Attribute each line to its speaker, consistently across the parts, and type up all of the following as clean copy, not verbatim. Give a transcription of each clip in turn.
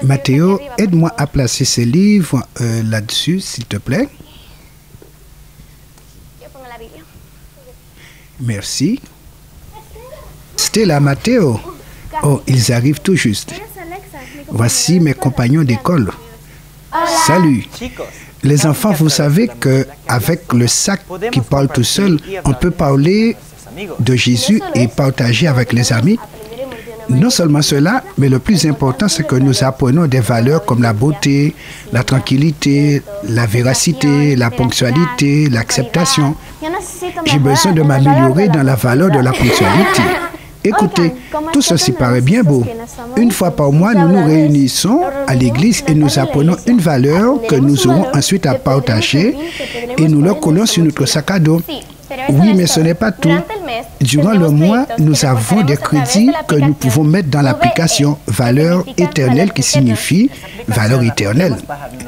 Speaker 1: Mathéo, aide-moi à placer ces livres là-dessus, s'il te plaît. Merci. Stella, Mathéo. Oh, ils arrivent tout juste. Voici mes compagnons d'école. Salut. Les enfants, vous savez qu'avec le sac qui parle tout seul, on peut parler de Jésus et partager avec les amis. Non seulement cela, mais le plus important, c'est que nous apprenons des valeurs comme la beauté, la tranquillité, la véracité, la ponctualité, l'acceptation. J'ai besoin de m'améliorer dans la valeur de la ponctualité. Écoutez, tout ceci paraît bien beau. Une fois par mois, nous nous réunissons à l'église et nous apprenons une valeur que nous aurons ensuite à partager et nous le collons sur notre sac à dos. Oui, mais ce n'est pas tout. Durant le mois, nous avons des crédits que nous pouvons mettre dans l'application Valeur éternelle qui signifie valeur éternelle.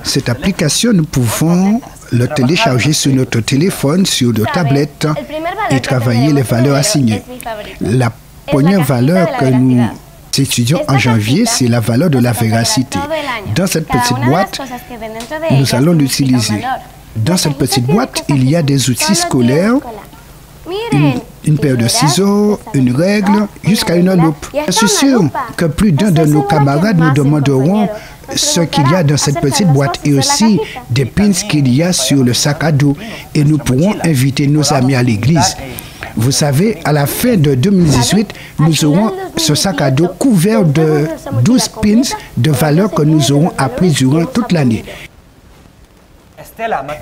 Speaker 1: Cette application, nous pouvons le télécharger sur notre téléphone, sur nos tablettes et travailler les valeurs assignées. La première valeur que nous étudions en janvier, c'est la valeur de la véracité. Dans cette petite boîte, nous allons l'utiliser. Dans cette petite boîte, il y a des outils scolaires, une paire de ciseaux, une règle, jusqu'à une loupe. Je suis sûr que plus d'un de nos camarades nous demanderont ce qu'il y a dans cette petite boîte et aussi des pins qu'il y a sur le sac à dos. Et nous pourrons inviter nos amis à l'église. Vous savez, à la fin de 2018, nous aurons ce sac à dos couvert de 12 pins de valeur que nous aurons appris durant toute l'année.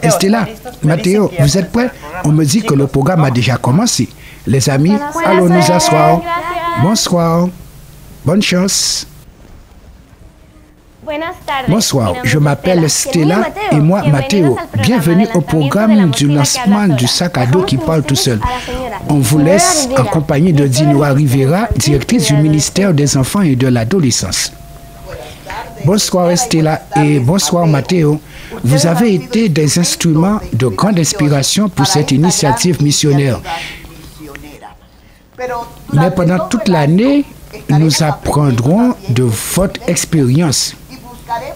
Speaker 1: Estella, Mathéo, vous êtes prêts? On me dit que le programme a déjà commencé. Les amis, allons nous asseoir. Bonsoir. Bonne chance. Bonsoir, je m'appelle Stella et moi Mathéo. Bienvenue au programme du lancement du sac à dos qui parle tout seul. On vous laisse en compagnie de Dinoa Rivera, directrice du ministère des Enfants et de l'Adolescence. Bonsoir Stella et bonsoir Mathéo. Vous avez été des instruments de grande inspiration pour cette initiative missionnaire. Mais pendant toute l'année, nous apprendrons de votre expérience.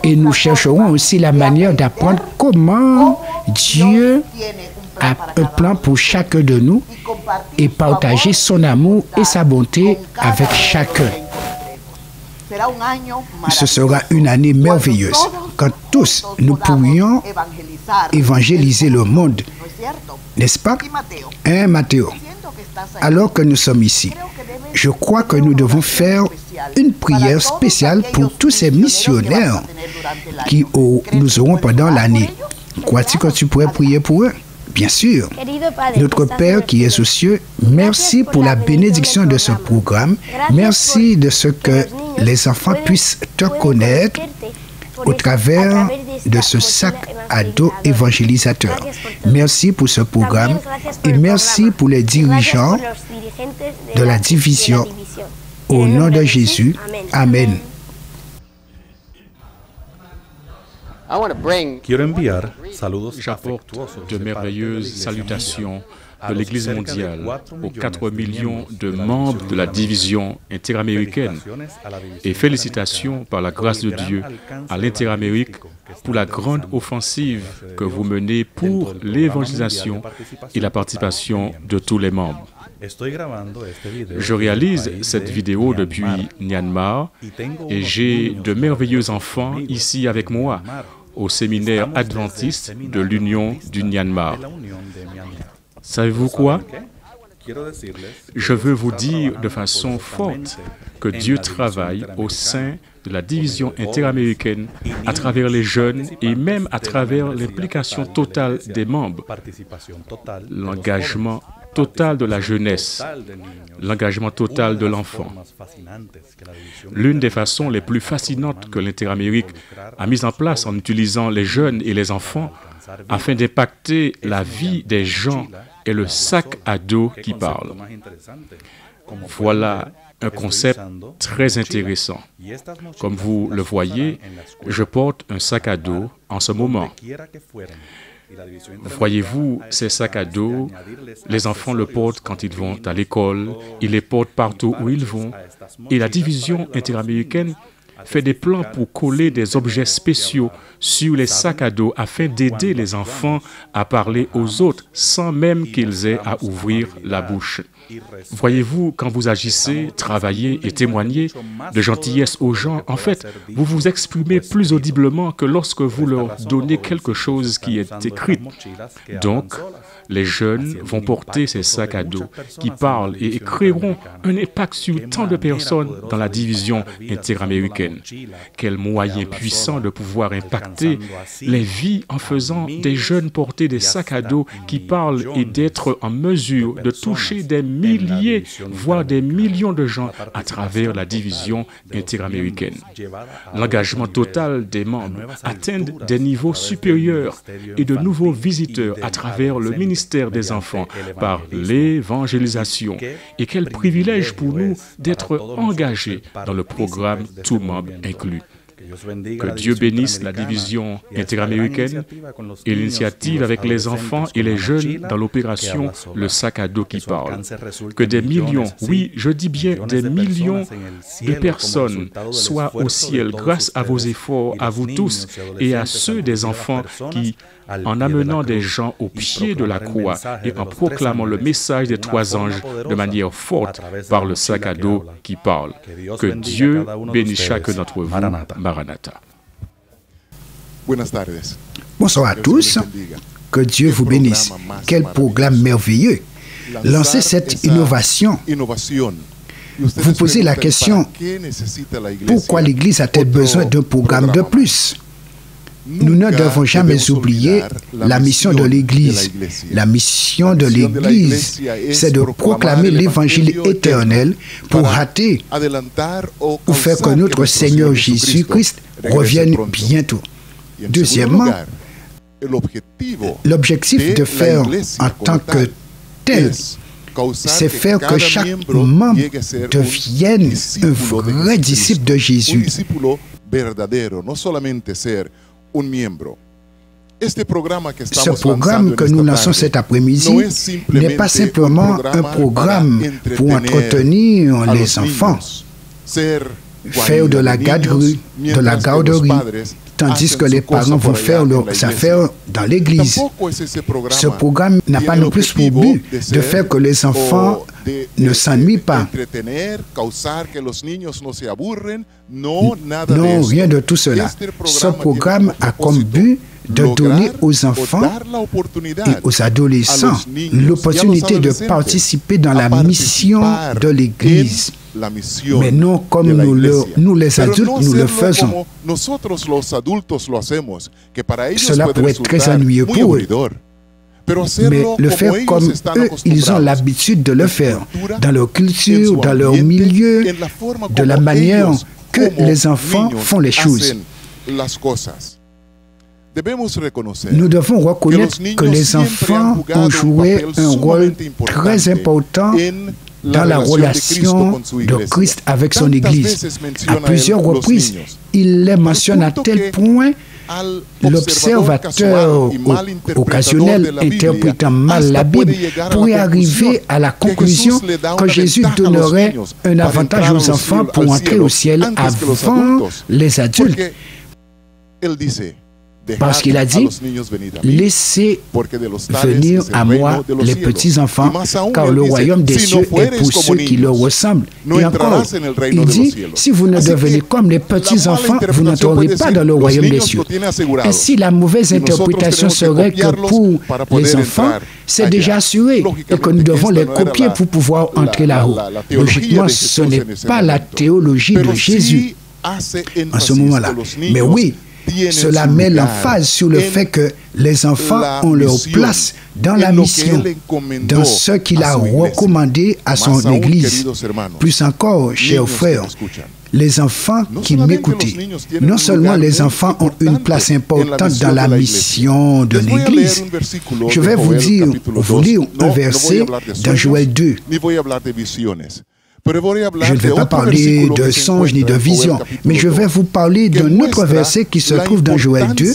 Speaker 1: Et nous chercherons aussi la manière d'apprendre comment Dieu a un plan pour chacun de nous et partager son amour et sa bonté avec chacun. Ce sera une année merveilleuse quand tous nous pourrions évangéliser le monde. N'est-ce pas? Hein, Mathéo? Alors que nous sommes ici, je crois que nous devons faire une prière spéciale pour tous ces missionnaires qui nous auront pendant l'année. Crois-tu que tu pourrais prier pour eux? Bien sûr. Notre Père qui es aux cieux, merci pour la bénédiction de ce programme. Merci de ce que les enfants puissent te connaître au travers de ce sac à dos évangélisateur. Merci pour ce programme et merci pour les dirigeants de la division. Au nom de Jésus, Amen.
Speaker 2: J'apporte de merveilleuses salutations de l'Église mondiale aux 4 millions de membres de la division interaméricaine et félicitations par la grâce de Dieu à l'Interamérique pour la grande offensive que vous menez pour l'évangélisation et la participation de tous les membres. Je réalise cette vidéo depuis Myanmar et j'ai de merveilleux enfants ici avec moi au séminaire adventiste de l'Union du Myanmar. Savez-vous quoi? Je veux vous dire de façon forte que Dieu travaille au sein de la division interaméricaine à travers les jeunes et même à travers l'implication totale des membres, l'engagement total de la jeunesse, l'engagement total de l'enfant. L'une des façons les plus fascinantes que l'Interamérique a mise en place en utilisant les jeunes et les enfants afin d'impacter la vie des gens est le sac à dos qui parle. Voilà un concept très intéressant. Comme vous le voyez, je porte un sac à dos en ce moment. Voyez-vous, ces sacs à dos, les enfants le portent quand ils vont à l'école, ils les portent partout où ils vont. Et la division interaméricaine fait des plans pour coller des objets spéciaux sur les sacs à dos afin d'aider les enfants à parler aux autres sans même qu'ils aient à ouvrir la bouche. Voyez-vous, quand vous agissez, travaillez et témoignez de gentillesse aux gens, en fait, vous vous exprimez plus audiblement que lorsque vous leur donnez quelque chose qui est écrit. Donc, les jeunes vont porter ces sacs à dos qui parlent et créeront un impact sur tant de personnes dans la division interaméricaine. Quel moyen puissant de pouvoir impacter les vies en faisant des jeunes porter des sacs à dos qui parlent et d'être en mesure de toucher des milliers, voire des millions de gens à travers la division interaméricaine. L'engagement total des membres atteint des niveaux supérieurs et de nouveaux visiteurs à travers le ministère des enfants par l'évangélisation. Et quel privilège pour nous d'être engagés dans le programme Tout membre inclus. Que Dieu bénisse la division interaméricaine et l'initiative avec les enfants et les jeunes dans l'opération Le sac à dos qui parle. Que des millions, oui, je dis bien des millions de personnes soient au ciel grâce à vos efforts, à vous tous et à ceux des enfants qui, en amenant des gens au pied de la croix et en proclamant le message des 3 anges de manière forte par le sac à dos qui parle. Que Dieu bénisse chacun d'entre vous. Maranatha.
Speaker 1: Bonsoir à tous. Que Dieu vous bénisse. Quel programme merveilleux. Lancez cette innovation. Vous posez la question, pourquoi l'Église a-t-elle besoin d'un programme de plus? Nous ne devons jamais oublier la mission de l'Église. La mission de l'Église, c'est de proclamer l'Évangile éternel pour hâter ou faire que notre Seigneur Jésus-Christ revienne bientôt. Deuxièmement, l'objectif de faire en tant que tel, c'est faire que chaque membre devienne un vrai disciple de Jésus. Ce programme que nous lançons cet après-midi n'est pas simplement un programme pour entretenir les enfants, faire de la garderie, tandis que les parents vont faire leurs affaires dans l'église. Ce programme n'a pas non plus pour but de faire que les enfants ne s'ennuient pas. Non, rien de tout cela. Ce programme a comme but de donner aux enfants et aux adolescents l'opportunité de participer dans la mission de l'Église. Mais non comme nous les adultes, nous le faisons. Cela pourrait être très ennuyeux pour eux. Mais le faire comme eux, ils ont l'habitude de le faire, dans leur culture, dans leur milieu, de la manière que les enfants font les choses. Nous devons reconnaître que les enfants ont joué un rôle très important dans la relation de Christ avec son Église. À plusieurs reprises, il les mentionne à tel point l'observateur occasionnel interprétant mal la Bible pourrait arriver à la conclusion que Jésus donnerait un avantage aux enfants pour entrer au ciel avant les adultes. Parce qu'il a dit, laissez venir à moi les petits-enfants, car le royaume des cieux est pour ceux qui leur ressemblent. Et encore, il dit, si vous ne devenez comme les petits-enfants, vous n'entrerez pas dans le royaume des cieux. Ainsi, la mauvaise interprétation serait que pour les enfants, c'est déjà assuré et que nous devons les copier pour pouvoir entrer là-haut. Logiquement, ce n'est pas la théologie de Jésus en ce moment-là. Mais oui, cela met l'emphase sur le fait que les enfants ont leur place dans la mission, dans ce qu'il a recommandé à son Église. Plus encore, chers frères, les enfants qui m'écoutaient, non seulement les enfants ont une place importante dans la mission de l'Église. Je vais vous lire un verset dans Joël 2. Je ne vais pas parler de songes ni de visions, mais je vais vous parler d'un autre verset qui se trouve dans Joël 2,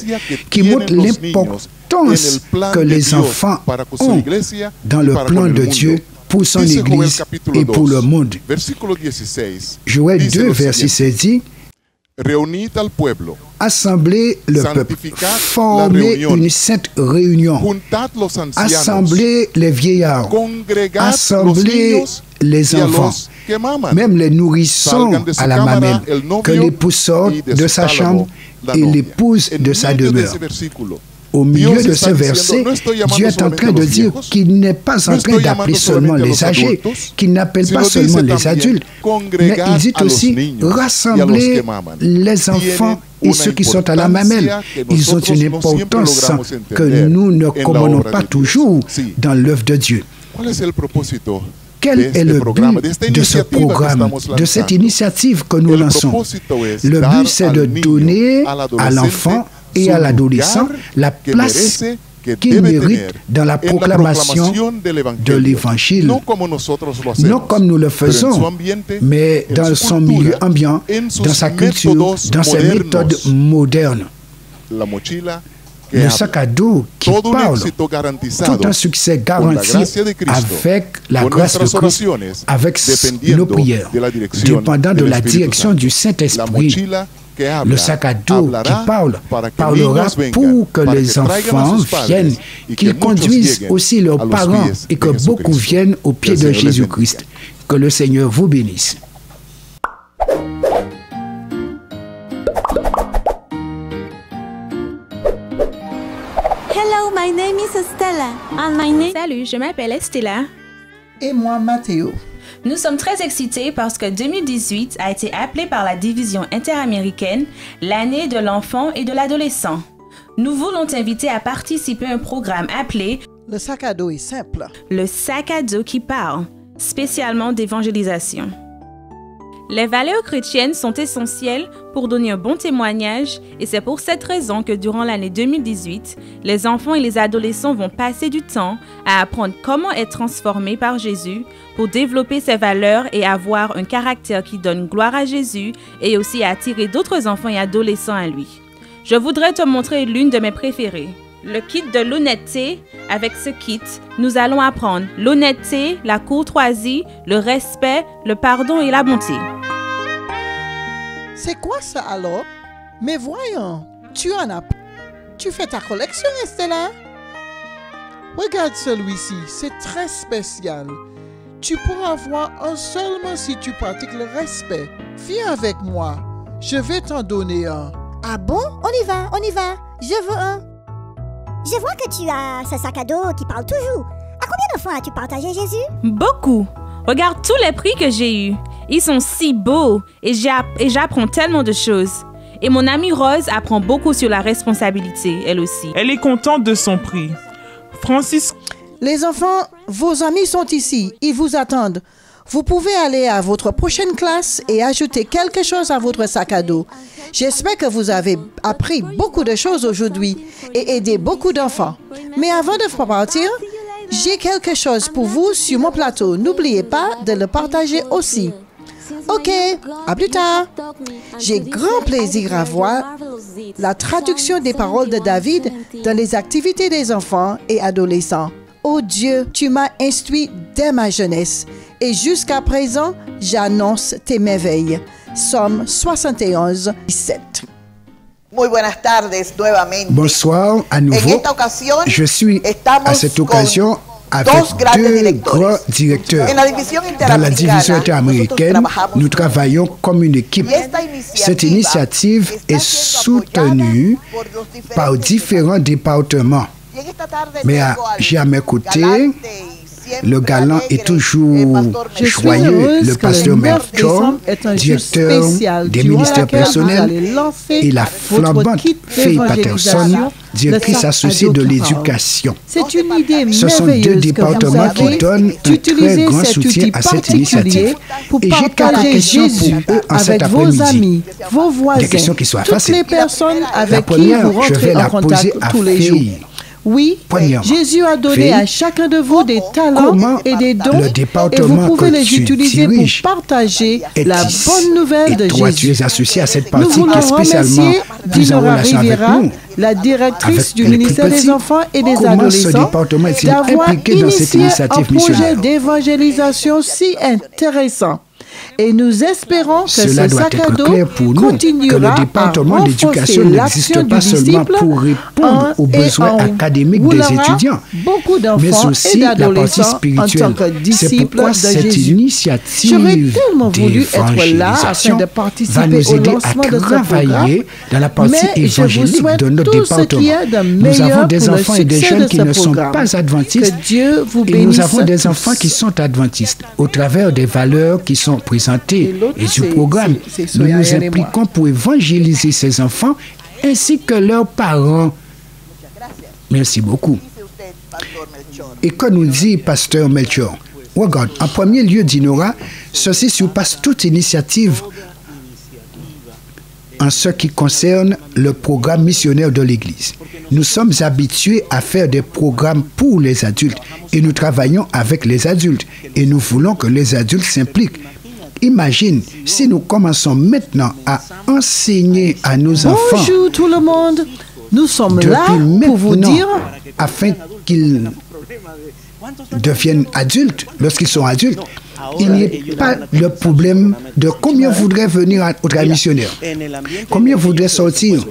Speaker 1: qui montre l'importance que les enfants ont dans le plan de Dieu pour son Église et pour le monde. Joël 2, verset 16 dit, Assemblez le peuple, formez une sainte réunion, assemblez les vieillards, assemblez les enfants, même les nourrissons à la mamelle, que l'époux sorte de sa chambre et l'épouse de sa demeure. Au milieu de ce verset, Dieu est en train de dire qu'il n'est pas en train d'appeler seulement les âgés, qu'il n'appelle pas seulement les adultes, mais il dit aussi rassembler les enfants et ceux qui sont à la mamelle. Ils ont une importance que nous ne comprenons pas toujours dans l'œuvre de Dieu. Quel est le but de ce programme, de cette initiative que nous lançons? Le but, c'est de donner à l'enfant et à l'adolescent la place qu'il mérite dans la proclamation de l'Évangile. Non comme nous le faisons, mais dans son milieu ambiant, dans sa culture, dans ses méthodes modernes. Le sac à dos qui parle, tout un succès garanti avec la grâce de Christ, avec nos prières, dépendant de la direction du Saint-Esprit. Le sac à dos qui parlera pour que les enfants viennent, qu'ils conduisent aussi leurs parents et que beaucoup viennent aux pieds de Jésus-Christ. Que le Seigneur vous bénisse.
Speaker 3: Hello, my name is Estella.
Speaker 4: Salut, je m'appelle Estella.
Speaker 5: Et moi, Mathéo.
Speaker 4: Nous sommes très excités parce que 2018 a été appelé par la division interaméricaine l'année de l'enfant et de l'adolescent. Nous voulons t'inviter à participer à un programme appelé
Speaker 5: Le sac à dos est simple.
Speaker 4: Le sac à dos qui parle, spécialement d'évangélisation. Les valeurs chrétiennes sont essentielles pour donner un bon témoignage et c'est pour cette raison que durant l'année 2018, les enfants et les adolescents vont passer du temps à apprendre comment être transformés par Jésus pour développer ces valeurs et avoir un caractère qui donne gloire à Jésus et aussi à attirer d'autres enfants et adolescents à lui. Je voudrais te montrer l'une de mes préférées. Le kit de l'honnêteté. Avec ce kit, nous allons apprendre l'honnêteté, la courtoisie, le respect, le pardon et la bonté.
Speaker 5: C'est quoi ça alors? Mais voyons, tu en as. Tu fais ta collection, Estella? Regarde celui-ci, c'est très spécial. Tu pourras voir un seulement si tu pratiques le respect. Viens avec moi, je vais t'en donner un.
Speaker 6: Ah bon? On y va, je veux un. Je vois que tu as ce sac à dos qui parle toujours. À combien d'enfants as-tu partagé, Jésus?
Speaker 4: Beaucoup. Regarde tous les prix que j'ai eus. Ils sont si beaux et j'apprends tellement de choses. Et mon amie Rose apprend beaucoup sur la responsabilité, elle aussi.
Speaker 7: Elle est contente de son prix. Francis.
Speaker 5: Les enfants, vos amis sont ici. Ils vous attendent. Vous pouvez aller à votre prochaine classe et ajouter quelque chose à votre sac à dos. J'espère que vous avez appris beaucoup de choses aujourd'hui et aidé beaucoup d'enfants. Mais avant de partir, j'ai quelque chose pour vous sur mon plateau. N'oubliez pas de le partager aussi. Ok, à plus tard. J'ai grand plaisir à voir la traduction des paroles de David dans les activités des enfants et adolescents. Oh Dieu, tu m'as instruit dès ma jeunesse et jusqu'à présent, j'annonce tes merveilles. Somme 71, 17.
Speaker 1: Bonsoir à nouveau. Je suis à cette occasion avec deux grands directeurs. Dans la division interaméricaine, nous travaillons comme une équipe. Cette initiative est soutenue par différents départements. Mais j'ai à mes côtés, le galant est toujours joyeux, le pasteur Melchior, directeur des ministères personnels, et la flambante Faye Patterson, directrice associée de l'éducation.
Speaker 5: C'est une idée
Speaker 1: Ce sont deux départements qui donnent un très grand soutien à cette initiative. Et j'ai quelques questions pour eux en cet après-midi. Des questions qui soient faciles. La première, je vais la poser à Faye.
Speaker 5: Oui, Jésus a donné à chacun de vous des talents et des dons et vous pouvez les utiliser pour partager la bonne nouvelle de Jésus.
Speaker 1: Tu es associé à cette partie
Speaker 5: Nous
Speaker 1: qui est spécialement plus en relation avec nous,
Speaker 5: la directrice du ministère des enfants et des adolescents, d'avoir initié un projet d'évangélisation si intéressant. Et nous espérons que
Speaker 1: Cela
Speaker 5: ce
Speaker 1: doit
Speaker 5: sac à
Speaker 1: être
Speaker 5: dos
Speaker 1: clair pour nous que
Speaker 5: continuera
Speaker 1: le
Speaker 5: à
Speaker 1: département d'éducation
Speaker 5: renforcer
Speaker 1: n'existe
Speaker 5: l'action
Speaker 1: pas
Speaker 5: du
Speaker 1: seulement
Speaker 5: disciple
Speaker 1: pour répondre aux besoins académiques des étudiants,
Speaker 5: beaucoup
Speaker 1: mais
Speaker 5: d'enfants
Speaker 1: aussi
Speaker 5: et
Speaker 1: la partie
Speaker 5: d'adolescents en
Speaker 1: spirituelle.
Speaker 5: tant que
Speaker 1: C'est
Speaker 5: disciples
Speaker 1: pourquoi
Speaker 5: de
Speaker 1: cette
Speaker 5: Jésus.
Speaker 1: initiative
Speaker 5: J'aurais tellement voulu être là afin
Speaker 1: d'évangélisation
Speaker 5: de
Speaker 1: va
Speaker 5: participer
Speaker 1: nous
Speaker 5: au
Speaker 1: aider
Speaker 5: lancement
Speaker 1: à
Speaker 5: de ce programme,
Speaker 1: travailler dans la partie
Speaker 5: mais je vous
Speaker 1: évangélique
Speaker 5: souhaite
Speaker 1: de notre
Speaker 5: tout ce qui
Speaker 1: département.
Speaker 5: est de
Speaker 1: Nous
Speaker 5: meilleur
Speaker 1: avons des
Speaker 5: pour le
Speaker 1: enfants et des
Speaker 5: succès
Speaker 1: jeunes
Speaker 5: de
Speaker 1: qui
Speaker 5: ce
Speaker 1: ne sont
Speaker 5: programme.
Speaker 1: pas adventistes.
Speaker 5: Que Dieu vous
Speaker 1: Et
Speaker 5: bénisse.
Speaker 1: nous avons des enfants
Speaker 5: tous.
Speaker 1: qui sont adventistes au travers des valeurs qui sont présentées
Speaker 5: l'autre,
Speaker 1: et du
Speaker 5: c'est-
Speaker 1: programme.
Speaker 5: c'est
Speaker 1: Nous
Speaker 5: Soya
Speaker 1: nous
Speaker 5: et moi.
Speaker 1: impliquons pour évangéliser ces enfants ainsi que leurs parents. Merci beaucoup. Et que nous dit Pasteur Melchior, regarde, en premier lieu, Dinora, ceci surpasse toute initiative en ce qui concerne le programme missionnaire de l'Église. Nous sommes habitués à faire des programmes pour les adultes et nous travaillons avec les adultes et nous voulons que les adultes s'impliquent. Imagine si nous commençons maintenant à enseigner à nos enfants
Speaker 5: Bonjour tout le monde. Nous sommes là
Speaker 1: depuis
Speaker 5: pour vous
Speaker 1: maintenant
Speaker 5: dire
Speaker 1: afin qu'ils deviennent adultes, lorsqu'ils sont adultes, il n'y a pas le problème de combien voudraient venir au travail missionnaire, combien voudraient sortir.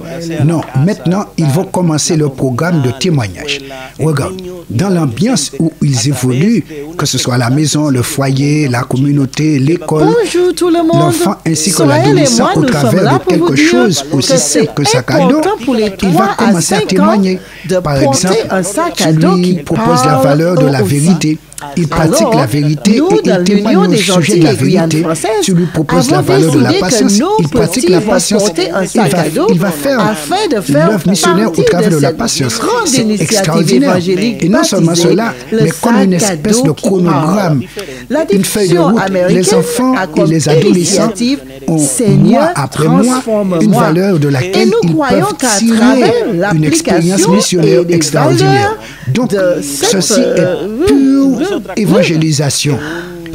Speaker 1: Non, maintenant, ils vont commencer le programme de témoignage. Regarde, dans l'ambiance où ils évoluent, que ce soit la maison, le foyer, la communauté, l'école,
Speaker 5: bonjour tout le monde.
Speaker 1: l'enfant ainsi que
Speaker 5: Sohaël et
Speaker 1: l'adolescent
Speaker 5: moi,
Speaker 1: au
Speaker 5: nous sommes
Speaker 1: travers
Speaker 5: là
Speaker 1: de
Speaker 5: pour vous
Speaker 1: quelque
Speaker 5: dire
Speaker 1: chose aussi
Speaker 5: que
Speaker 1: simple que
Speaker 5: c'est
Speaker 1: sac à dos,
Speaker 5: important pour les
Speaker 1: il va
Speaker 5: 3 à
Speaker 1: commencer à
Speaker 5: 5
Speaker 1: témoigner.
Speaker 5: ans de
Speaker 1: Par
Speaker 5: porter
Speaker 1: exemple,
Speaker 5: un sac à
Speaker 1: tu
Speaker 5: dos
Speaker 1: lui
Speaker 5: qui
Speaker 1: proposes la
Speaker 5: parle
Speaker 1: valeur de la
Speaker 5: aux
Speaker 1: vérité. Il pratique
Speaker 5: Alors,
Speaker 1: la vérité
Speaker 5: nous,
Speaker 1: et
Speaker 5: dans
Speaker 1: il témoigne
Speaker 5: l'Union
Speaker 1: au
Speaker 5: des
Speaker 1: sujet de la
Speaker 5: Antilles et Guyane
Speaker 1: vérité.
Speaker 5: française,
Speaker 1: Tu lui proposes la
Speaker 5: avons
Speaker 1: valeur de la
Speaker 5: décidé que
Speaker 1: patience.
Speaker 5: nos
Speaker 1: Il pratique
Speaker 5: petits
Speaker 1: la
Speaker 5: vont
Speaker 1: patience.
Speaker 5: porter un sac à dos
Speaker 1: Il va faire
Speaker 5: afin de faire
Speaker 1: l'œuvre missionnaire au
Speaker 5: partie
Speaker 1: travers de la
Speaker 5: cette
Speaker 1: patience.
Speaker 5: grande
Speaker 1: C'est
Speaker 5: initiative
Speaker 1: extraordinaire.
Speaker 5: évangélique
Speaker 1: Et non seulement
Speaker 5: baptisée
Speaker 1: cela,
Speaker 5: le
Speaker 1: mais comme une
Speaker 5: sac à
Speaker 1: espèce
Speaker 5: dos
Speaker 1: de
Speaker 5: qui
Speaker 1: chronogramme,
Speaker 5: parle. La
Speaker 1: une feuille de
Speaker 5: diffusion
Speaker 1: route.
Speaker 5: américaine
Speaker 1: Les enfants
Speaker 5: a
Speaker 1: et
Speaker 5: comme
Speaker 1: les adolescents
Speaker 5: initiative
Speaker 1: ont,
Speaker 5: Seigneur,
Speaker 1: mois après mois,
Speaker 5: transforme-moi.
Speaker 1: une valeur de
Speaker 5: Et
Speaker 1: laquelle
Speaker 5: nous
Speaker 1: ils
Speaker 5: croyons
Speaker 1: peuvent
Speaker 5: qu'à
Speaker 1: tirer
Speaker 5: travers
Speaker 1: une expérience
Speaker 5: l'application
Speaker 1: missionnaire
Speaker 5: et des
Speaker 1: extraordinaire. Donc,
Speaker 5: de cette,
Speaker 1: ceci est pure évangélisation,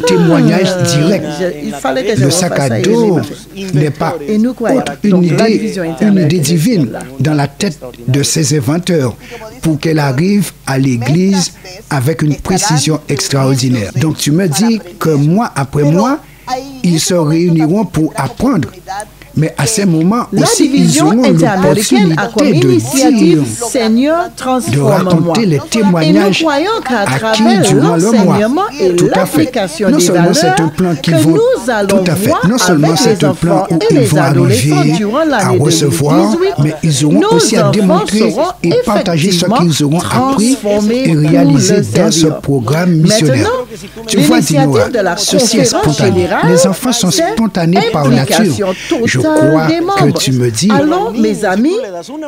Speaker 1: témoignage direct.
Speaker 5: Il fallait que je
Speaker 1: Le
Speaker 5: refasse
Speaker 1: sac à
Speaker 5: ça,
Speaker 1: dos
Speaker 5: il est
Speaker 1: n'est pas
Speaker 5: Et nous croyons.
Speaker 1: autre
Speaker 5: Donc,
Speaker 1: une
Speaker 5: la
Speaker 1: idée,
Speaker 5: division
Speaker 1: une
Speaker 5: internet
Speaker 1: idée
Speaker 5: est
Speaker 1: divine
Speaker 5: là.
Speaker 1: dans la tête de ses inventeurs pour qu'elle arrive à l'Église avec une précision extraordinaire. Donc tu me dis que mois après mois, ils se réuniront pour apprendre. Mais à ces moments
Speaker 5: La
Speaker 1: aussi, ils
Speaker 5: division
Speaker 1: auront
Speaker 5: interaméricaine a comme
Speaker 1: l'opportunité de
Speaker 5: initiative
Speaker 1: dire,
Speaker 5: Seigneur,
Speaker 1: de
Speaker 5: transforme-moi.
Speaker 1: raconter les
Speaker 5: Et nous
Speaker 1: témoignages
Speaker 5: croyons qu'à
Speaker 1: acquis
Speaker 5: travers
Speaker 1: durant le mois.
Speaker 5: l'enseignement et
Speaker 1: Tout à fait.
Speaker 5: l'application
Speaker 1: Non
Speaker 5: des
Speaker 1: seulement c'est un
Speaker 5: valeurs
Speaker 1: plan qu'ils
Speaker 5: que
Speaker 1: vont,
Speaker 5: nous allons
Speaker 1: tout à fait.
Speaker 5: voir
Speaker 1: Non seulement
Speaker 5: avec
Speaker 1: c'est
Speaker 5: les
Speaker 1: un plan
Speaker 5: enfants
Speaker 1: où
Speaker 5: et
Speaker 1: ils
Speaker 5: les
Speaker 1: vont
Speaker 5: adolescents
Speaker 1: arriver
Speaker 5: durant
Speaker 1: à
Speaker 5: l'année
Speaker 1: recevoir,
Speaker 5: 2018,
Speaker 1: mais ils auront
Speaker 5: nos
Speaker 1: aussi à
Speaker 5: enfants
Speaker 1: démontrer
Speaker 5: seront
Speaker 1: et partager ce
Speaker 5: effectivement
Speaker 1: qu'ils auront appris
Speaker 5: transformés
Speaker 1: et
Speaker 5: pour
Speaker 1: réalisé
Speaker 5: le
Speaker 1: dans ce
Speaker 5: servir.
Speaker 1: programme missionnaire.
Speaker 5: Maintenant,
Speaker 1: Tu vois,
Speaker 5: l'initiative
Speaker 1: Dinora,
Speaker 5: de la
Speaker 1: ceci est
Speaker 5: conférence
Speaker 1: spontané.
Speaker 5: générale,
Speaker 1: Les enfants sont
Speaker 5: c'est
Speaker 1: spontanés par nature.
Speaker 5: implication
Speaker 1: Je
Speaker 5: totale
Speaker 1: crois
Speaker 5: des
Speaker 1: que
Speaker 5: membres.
Speaker 1: tu me dis,
Speaker 5: Alors, mes amis,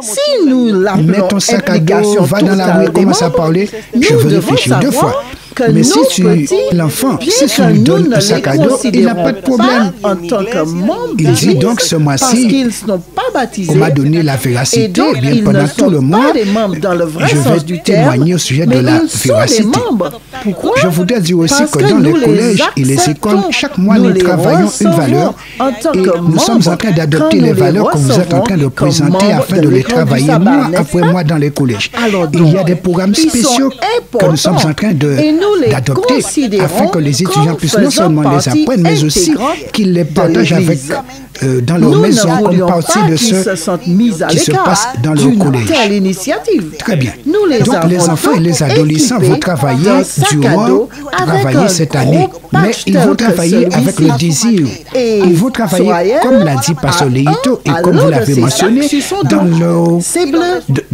Speaker 5: si nous
Speaker 1: mets
Speaker 5: l'appelons
Speaker 1: ton sac à dos,
Speaker 5: implication
Speaker 1: va dans la rue,
Speaker 5: totale des
Speaker 1: commence à
Speaker 5: membres,
Speaker 1: parler,
Speaker 5: nous
Speaker 1: je veux
Speaker 5: devons
Speaker 1: réfléchir deux
Speaker 5: savoir
Speaker 1: fois.
Speaker 5: que
Speaker 1: Mais si
Speaker 5: nos
Speaker 1: tu,
Speaker 5: petits,
Speaker 1: l'enfant,
Speaker 5: bien
Speaker 1: si tu
Speaker 5: que
Speaker 1: lui
Speaker 5: nous
Speaker 1: donnes
Speaker 5: ne
Speaker 1: un sac
Speaker 5: les
Speaker 1: à dos, il n'a pas de
Speaker 5: considérons
Speaker 1: problème.
Speaker 5: pas en tant que membres
Speaker 1: Il dit
Speaker 5: d'Église,
Speaker 1: donc ce
Speaker 5: parce
Speaker 1: mois-ci,
Speaker 5: qu'ils n'ont pas baptisé.
Speaker 1: on m'a donné la
Speaker 5: Et
Speaker 1: véracité,
Speaker 5: donc,
Speaker 1: bien
Speaker 5: ils
Speaker 1: pendant
Speaker 5: ne
Speaker 1: tout le
Speaker 5: sont
Speaker 1: mois,
Speaker 5: pas des membres dans le vrai
Speaker 1: je vais
Speaker 5: sens du terme,
Speaker 1: témoigner au sujet
Speaker 5: mais
Speaker 1: de la
Speaker 5: ils sont
Speaker 1: véracité.
Speaker 5: des membres. Pourquoi?
Speaker 1: Je voudrais dire aussi
Speaker 5: Parce
Speaker 1: que dans les
Speaker 5: nous
Speaker 1: collèges et les
Speaker 5: acceptons,
Speaker 1: écoles, chaque mois, nous
Speaker 5: les
Speaker 1: travaillons une
Speaker 5: recevons
Speaker 1: valeur
Speaker 5: en tant
Speaker 1: et
Speaker 5: que
Speaker 1: nous sommes
Speaker 5: membres.
Speaker 1: en train d'adopter
Speaker 5: Quand
Speaker 1: les
Speaker 5: nous
Speaker 1: valeurs que vous êtes en train de
Speaker 5: recevons comme
Speaker 1: présenter
Speaker 5: membres
Speaker 1: afin
Speaker 5: de
Speaker 1: de les
Speaker 5: l'école du
Speaker 1: travailler
Speaker 5: sabbat,
Speaker 1: mois
Speaker 5: n'est-ce
Speaker 1: après
Speaker 5: pas?
Speaker 1: mois dans les collèges.
Speaker 5: Alors
Speaker 1: Il y a
Speaker 5: donc,
Speaker 1: des programmes
Speaker 5: ils sont
Speaker 1: spéciaux que nous sommes en train
Speaker 5: et nous les
Speaker 1: d'adopter
Speaker 5: considérons
Speaker 1: afin que les étudiants
Speaker 5: comme
Speaker 1: puissent non
Speaker 5: faisant
Speaker 1: seulement les
Speaker 5: partie
Speaker 1: apprendre, mais aussi
Speaker 5: intégrante
Speaker 1: qu'ils les
Speaker 5: de
Speaker 1: partagent avec
Speaker 5: l'Église.
Speaker 1: dans leur
Speaker 5: Nous
Speaker 1: maison
Speaker 5: ne
Speaker 1: comme
Speaker 5: voulions
Speaker 1: partie
Speaker 5: pas
Speaker 1: de
Speaker 5: qu'ils se
Speaker 1: ce
Speaker 5: sentent mis à
Speaker 1: qui se
Speaker 5: l'écart
Speaker 1: passe dans leur
Speaker 5: d'une
Speaker 1: collège.
Speaker 5: telle initiative.
Speaker 1: Très bien.
Speaker 5: Nous les
Speaker 1: Donc les
Speaker 5: avons
Speaker 1: enfants et les adolescents vont
Speaker 5: équipés
Speaker 1: travailler
Speaker 5: d'un sac à
Speaker 1: durant
Speaker 5: dos avec
Speaker 1: travailler
Speaker 5: un
Speaker 1: cette
Speaker 5: gros
Speaker 1: année, mais
Speaker 5: patch
Speaker 1: ils vont
Speaker 5: tel que
Speaker 1: travailler avec
Speaker 5: celui-ci.
Speaker 1: le désir.
Speaker 5: Et
Speaker 1: Ils vont travailler,
Speaker 5: Sohaël
Speaker 1: comme l'a dit Pasteur Leito, et
Speaker 5: a
Speaker 1: comme
Speaker 5: l'un
Speaker 1: vous
Speaker 5: de
Speaker 1: l'avez
Speaker 5: ces
Speaker 1: mentionné,
Speaker 5: sacs sur son
Speaker 1: dans
Speaker 5: dos.
Speaker 1: leur,
Speaker 5: C'est bleu.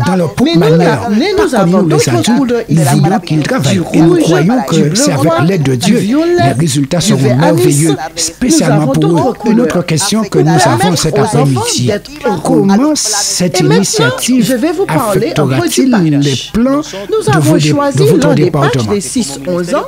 Speaker 1: dans leur propre
Speaker 5: Mais nous,
Speaker 1: manière.
Speaker 5: mais nous
Speaker 1: Pas comme
Speaker 5: avons
Speaker 1: nous, les
Speaker 5: d'autres
Speaker 1: adultes,
Speaker 5: couleurs.
Speaker 1: nous
Speaker 5: Il y a
Speaker 1: voulons qu'ils travaillent. Et nous
Speaker 5: rouge,
Speaker 1: croyons
Speaker 5: du
Speaker 1: que
Speaker 5: bleu
Speaker 1: c'est avec
Speaker 5: roi,
Speaker 1: l'aide de
Speaker 5: du
Speaker 1: Dieu.
Speaker 5: violet,
Speaker 1: Les résultats
Speaker 5: du
Speaker 1: seront
Speaker 5: vert
Speaker 1: merveilleux,
Speaker 5: anis.
Speaker 1: spécialement
Speaker 5: Nous avons
Speaker 1: pour eux.
Speaker 5: d'autres
Speaker 1: Une autre
Speaker 5: couleurs.
Speaker 1: question que nous
Speaker 5: Permettre
Speaker 1: avons cet
Speaker 5: aux enfants
Speaker 1: après-midi.
Speaker 5: d'être heureux.
Speaker 1: Comment cette
Speaker 5: Et maintenant,
Speaker 1: initiative
Speaker 5: je vais vous parler un peu du
Speaker 1: affectera-t-il
Speaker 5: patch.
Speaker 1: les plans
Speaker 5: Nous
Speaker 1: de,
Speaker 5: avons choisi
Speaker 1: de votre
Speaker 5: l'un des patchs
Speaker 1: département?
Speaker 5: des 6-11 ans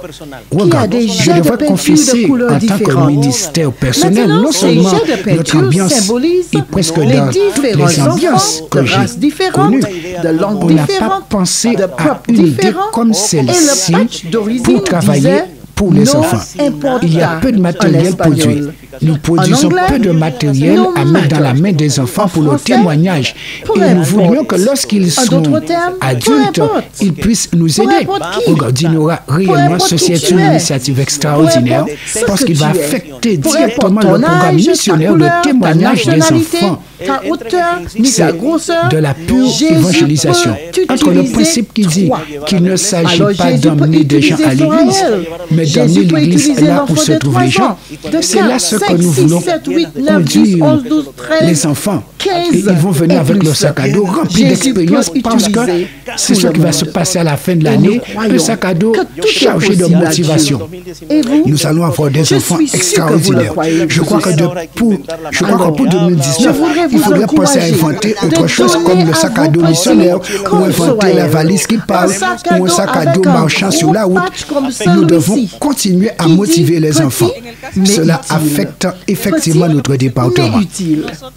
Speaker 5: qui a
Speaker 1: Regarde,
Speaker 5: des
Speaker 1: je
Speaker 5: jets de
Speaker 1: devrais
Speaker 5: peinture
Speaker 1: confesser
Speaker 5: de couleurs
Speaker 1: en tant que
Speaker 5: différentes.
Speaker 1: ministère personnel,
Speaker 5: Maintenant,
Speaker 1: non
Speaker 5: ces
Speaker 1: seulement
Speaker 5: jets de
Speaker 1: notre
Speaker 5: peinture
Speaker 1: ambiance
Speaker 5: symbolisent
Speaker 1: est presque
Speaker 5: les
Speaker 1: dans toutes
Speaker 5: différents
Speaker 1: les ambiances
Speaker 5: enfants
Speaker 1: que
Speaker 5: de
Speaker 1: j'ai
Speaker 5: races différentes,
Speaker 1: connues.
Speaker 5: de langues
Speaker 1: On n'a pas
Speaker 5: différentes,
Speaker 1: pensé
Speaker 5: de
Speaker 1: à
Speaker 5: peuples
Speaker 1: une idée
Speaker 5: différents.
Speaker 1: comme
Speaker 5: Et
Speaker 1: celle-ci
Speaker 5: le patch d'origine
Speaker 1: pour travailler
Speaker 5: disait
Speaker 1: pour les
Speaker 5: non
Speaker 1: enfants.
Speaker 5: importa
Speaker 1: Il y a peu de matériel
Speaker 5: en espagnol.
Speaker 1: produit. Nous produisons peu de matériel à mettre dans la main des enfants pour le témoignage. Et nous voulions que lorsqu'ils seront adultes, ils puissent nous aider. Ogordinora, réellement, ceci est une initiative extraordinaire parce qu'il va affecter directement le programme missionnaire de témoignage des enfants. C'est de la pure évangélisation. Entre le principe qui dit qu'il ne s'agit pas d'emmener des gens à l'église, mais d'emmener l'église là où se trouvent les gens, c'est là ce que nous voulons conduire les enfants. Et ils vont venir avec leur sac à dos rempli d'expérience parce que c'est ce qui va se passer à la fin de l'année, un sac à dos chargé de motivation. Nous allons avoir des enfants extraordinaires. Je crois que pour 2019, il faudrait penser à inventer autre chose comme le sac à dos missionnaire ou inventer la valise qui parle ou un sac à dos marchand sur la route. Nous devons continuer à motiver les enfants. Cela affecte effectivement notre département.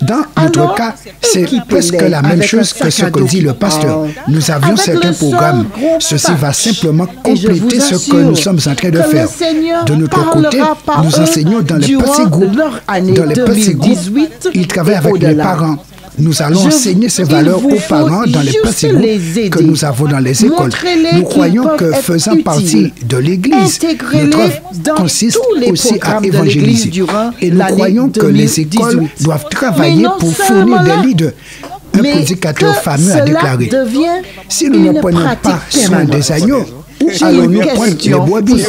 Speaker 1: Dans notre cas, c'est presque la même chose que ce que dit le pasteur. Nous avions certains programmes. Ceci va simplement compléter ce que nous sommes en train de faire. De notre côté, nous enseignons dans les petits groupes. Dans les petits groupes, ils travaillent avec les parents. Nous allons enseigner ces valeurs aux parents dans les petits groupes que nous avons dans les écoles. Nous croyons que faisant partie de l'Église, notre œuvre consiste aussi à évangéliser. Et nous croyons que les écoles doivent travailler pour fournir des leaders. Un prédicateur fameux a déclaré, si nous ne prenons pas soin des agneaux, où allons-nous prendre les brebis?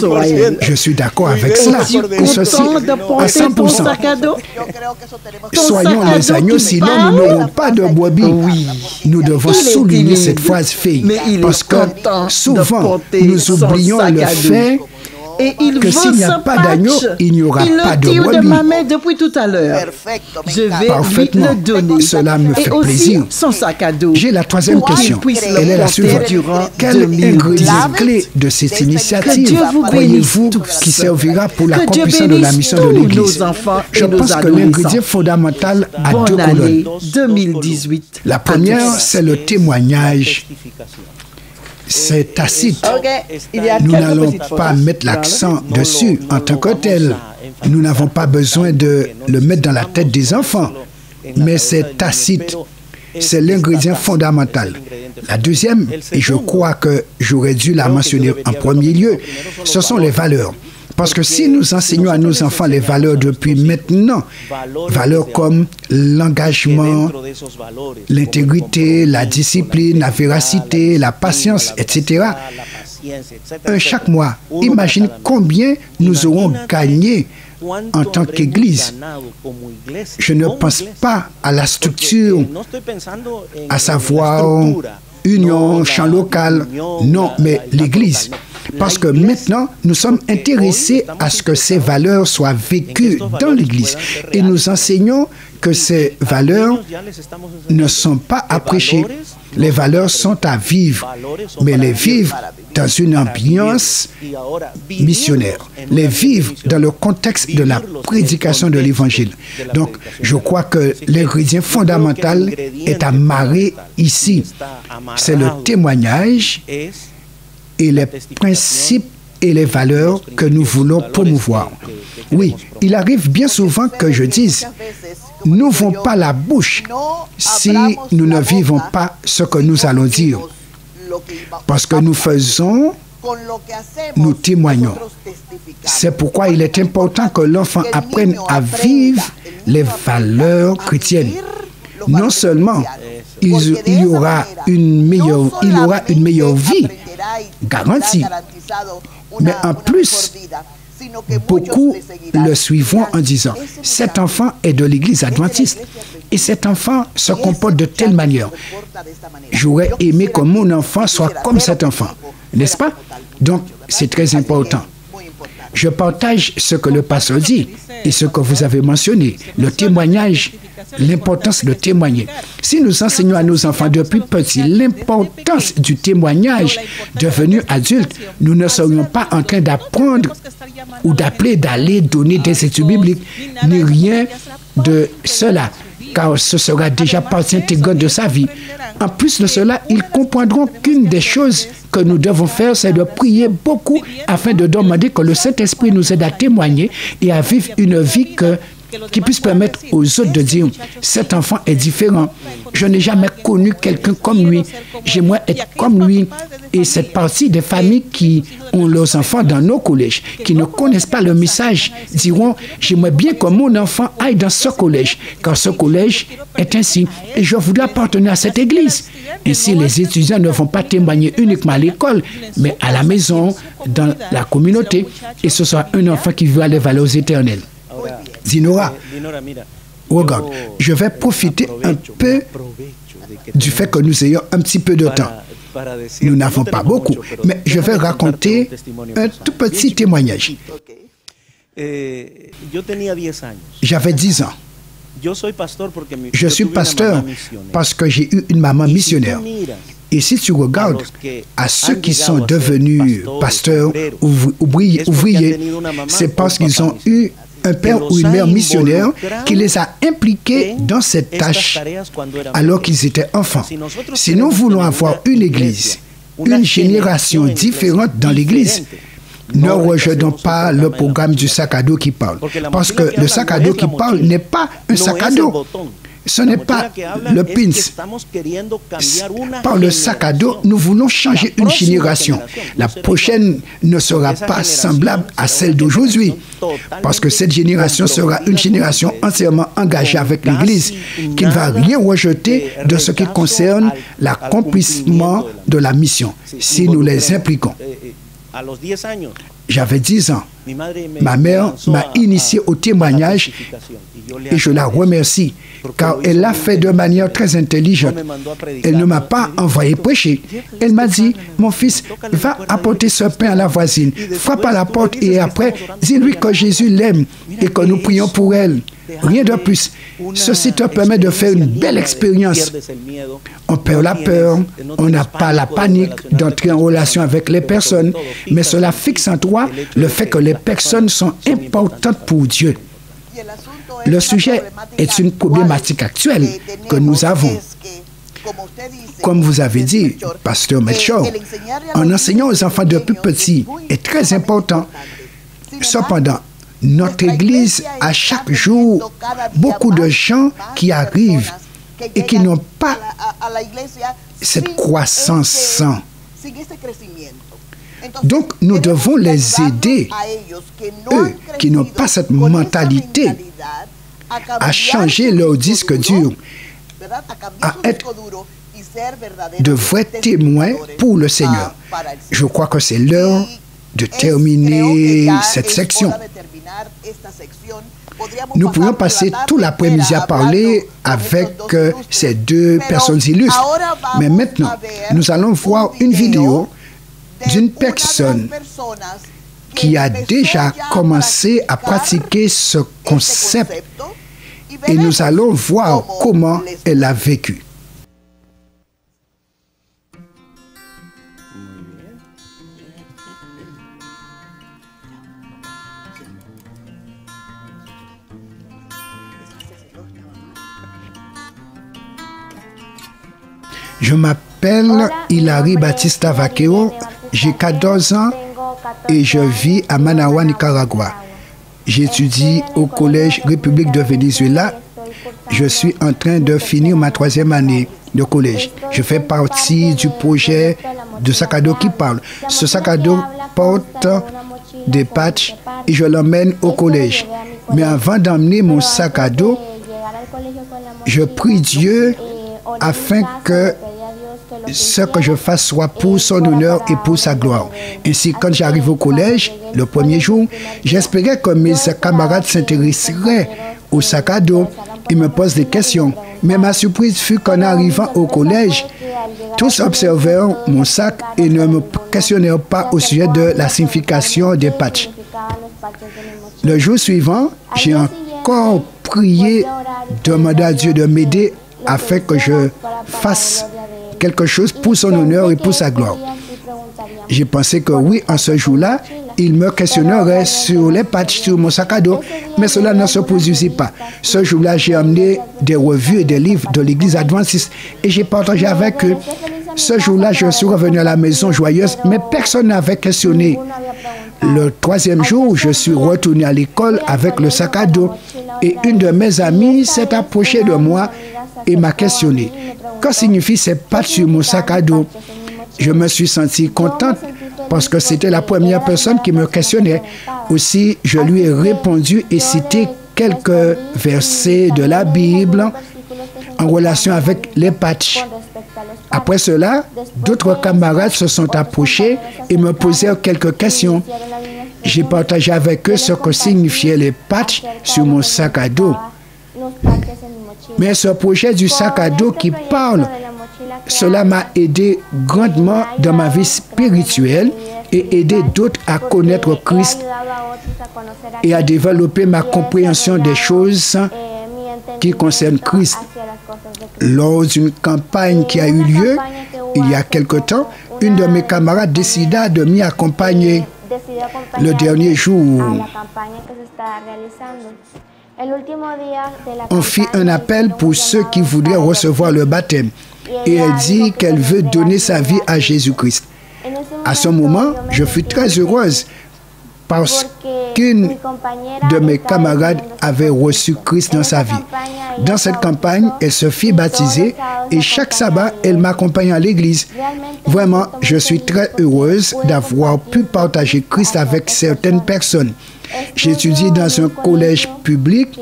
Speaker 1: Je suis d'accord avec cela. Et ceci à 100%. Soyons les agneaux, sinon nous n'aurons pas de brebis. Nous devons souligner cette phrase fille, parce que souvent nous oublions le fait que s'il n'y a pas d'agneau, il n'y aura pas de brebis.
Speaker 5: De ma main depuis tout à l'heure. Je vais
Speaker 1: Parfaitement.
Speaker 5: lui le donner.
Speaker 1: Cela me fait
Speaker 5: Et aussi
Speaker 1: plaisir.
Speaker 5: son sac à dos.
Speaker 1: J'ai la troisième question. Elle est la suivante. Quel ingrédient clé de cette initiative croyez-vous qui servira pour l'accomplissement de la mission de l'Église? Je pense que l'ingrédient fondamental a deux colonnes.
Speaker 5: 2018.
Speaker 1: La première, c'est le témoignage. C'est tacite. Nous n'allons pas mettre l'accent dessus en tant que tel. Nous n'avons pas besoin de le mettre dans la tête des enfants. Mais c'est tacite. C'est l'ingrédient fondamental. La deuxième, et je crois que j'aurais dû la mentionner en premier lieu, ce sont les valeurs. Parce que si nous enseignons à nos enfants les valeurs depuis maintenant, valeurs comme l'engagement, l'intégrité, la discipline, la véracité, la patience, etc., chaque mois, imagine combien nous aurons gagné en tant qu'Église. Je ne pense pas à la structure, à savoir union, champ local, non, mais l'Église. Parce que maintenant, nous sommes intéressés à ce que ces valeurs soient vécues dans l'Église. Et nous enseignons que ces valeurs ne sont pas à prêcher. Les valeurs sont à vivre, mais les vivre dans une ambiance missionnaire. Les vivre dans le contexte de la prédication de l'Évangile. Donc, je crois que l'ingrédient fondamental est amarré ici. C'est le témoignage et les principes et les valeurs que nous voulons promouvoir. Oui, il arrive bien souvent que je dise, n'ouvrons pas la bouche si nous ne vivons pas ce que nous allons dire. Parce que nous témoignons. C'est pourquoi il est important que l'enfant apprenne à vivre les valeurs chrétiennes. Non seulement il aura une meilleure vie, garantie, mais en plus, beaucoup le suivront en disant, cet enfant est de l'Église adventiste et cet enfant se comporte de telle manière. J'aurais aimé que mon enfant soit comme cet enfant, n'est-ce pas? Donc, c'est très important. Je partage ce que le pasteur dit et ce que vous avez mentionné, le témoignage, l'importance de témoigner. Si nous enseignons à nos enfants depuis petits l'importance du témoignage devenu adulte, nous ne serions pas en train d'apprendre ou d'appeler d'aller donner des études bibliques, ni rien de cela, car ce sera déjà partie intégrante de sa vie. En plus de cela, ils comprendront qu'une des choses que nous devons faire, c'est de prier beaucoup afin de demander que le Saint-Esprit nous aide à témoigner et à vivre une vie que qui puisse permettre aux autres de dire, cet enfant est différent. Je n'ai jamais connu quelqu'un comme lui. J'aimerais être comme lui. Et cette partie des familles qui ont leurs enfants dans nos collèges, qui ne connaissent pas le message, diront, j'aimerais bien que mon enfant aille dans ce collège, car ce collège est ainsi. Et je voudrais appartenir à cette église. Ainsi, les étudiants ne vont pas témoigner uniquement à l'école, mais à la maison, dans la communauté. Et ce sera un enfant qui vivra les valeurs éternelles. Zinora, regarde, je vais profiter un peu du fait que nous ayons un petit peu de temps. Nous n'avons pas beaucoup, mais je vais raconter un tout petit témoignage. J'avais 10 ans. Je suis pasteur parce que j'ai eu une maman missionnaire. Et si tu regardes à ceux qui sont devenus pasteurs, ouvriers, c'est parce qu'ils ont eu un père ou une mère missionnaire qui les a impliqués dans cette tâche alors qu'ils étaient enfants. Si nous voulons avoir une église, une génération différente dans l'église, ne rejetons pas le programme du sac à dos qui parle. Parce que le sac à dos qui parle n'est pas un sac à dos. Ce n'est pas le pins. Par le sac à dos, nous voulons changer une génération. La prochaine ne sera pas semblable à celle d'aujourd'hui. Parce que cette génération sera une génération entièrement engagée avec l'Église, qui ne va rien rejeter de ce qui concerne l'accomplissement de la mission, si nous les impliquons. J'avais 10 ans. Ma mère m'a initié au témoignage et je la remercie car elle l'a fait de manière très intelligente. Elle ne m'a pas envoyé prêcher. Elle m'a dit, mon fils, va apporter ce pain à la voisine, frappe à la porte et après, dis-lui que Jésus l'aime et que nous prions pour elle. Rien de plus. Ceci te permet de faire une belle expérience. On perd la peur, on n'a pas la panique d'entrer en relation avec les personnes, mais cela fixe en toi le fait que les personnes sont importantes pour Dieu. Le sujet est une problématique actuelle que nous avons. Comme vous avez dit, Pasteur Melchior, en enseignant aux enfants depuis petits est très important. Cependant, notre Église a chaque jour beaucoup de gens qui arrivent et qui n'ont pas cette croissance. Donc, nous devons les aider, eux qui n'ont pas cette mentalité, à changer leur disque dur, à être de vrais témoins pour le Seigneur. Je crois que c'est l'heure de terminer cette section. Nous pourrions passer tout l'après-midi à parler avec ces deux personnes illustres. Mais maintenant, nous allons voir une vidéo d'une personne qui a déjà commencé à pratiquer ce concept et nous allons voir comment elle a vécu. Je m'appelle Hilary Batista Vaquero, j'ai 14 ans et je vis à Managua, Nicaragua. J'étudie au Collège République de Venezuela. Je suis en train de finir ma 3e année de collège. Je fais partie du projet de sac à dos qui parle. Ce sac à dos porte des patchs et je l'emmène au collège. Mais avant d'emmener mon sac à dos, je prie Dieu afin que ce que je fasse soit pour son honneur et pour sa gloire. Ainsi, quand j'arrive au collège, le premier jour, j'espérais que mes camarades s'intéresseraient au sac à dos et me posent des questions. Mais ma surprise fut qu'en arrivant au collège, tous observèrent mon sac et ne me questionnèrent pas au sujet de la signification des patchs. Le jour suivant, j'ai encore prié, demandé à Dieu de m'aider afin que je fasse quelque chose pour son honneur et pour sa gloire. J'ai pensé que oui, en ce jour-là, il me questionnerait sur les patchs sur mon sac à dos, mais cela ne se produisit pas. Ce jour-là, j'ai amené des revues et des livres de l'église adventiste et j'ai partagé avec eux. Ce jour-là, je suis revenu à la maison joyeuse, mais personne n'avait questionné. Le 3e jour, je suis retourné à l'école avec le sac à dos Et une de mes amies s'est approchée de moi et m'a questionné. Que signifient ces pattes sur mon sac à dos? Je me suis sentie contente parce que c'était la première personne qui me questionnait. Aussi, je lui ai répondu et cité quelques versets de la Bible en relation avec les patchs. Après cela, d'autres camarades se sont approchés et me posèrent quelques questions. J'ai partagé avec eux ce que signifiaient les patchs sur mon sac à dos. Mais ce projet du sac à dos qui parle, cela m'a aidé grandement dans ma vie spirituelle et aidé d'autres à connaître Christ et à développer ma compréhension des choses qui concernent Christ. Lors d'une campagne qui a eu lieu il y a quelque temps, une de mes camarades décida de m'y accompagner. Le dernier jour, on fit un appel pour ceux qui voudraient recevoir le baptême et elle dit qu'elle veut donner sa vie à Jésus-Christ. À ce moment, je fus très heureuse parce qu'une de mes camarades avait reçu Christ dans sa vie. Dans cette campagne, elle se fit baptiser et chaque sabbat, elle m'accompagne à l'église. Vraiment, je suis très heureuse d'avoir pu partager Christ avec certaines personnes. J'étudie dans un collège public.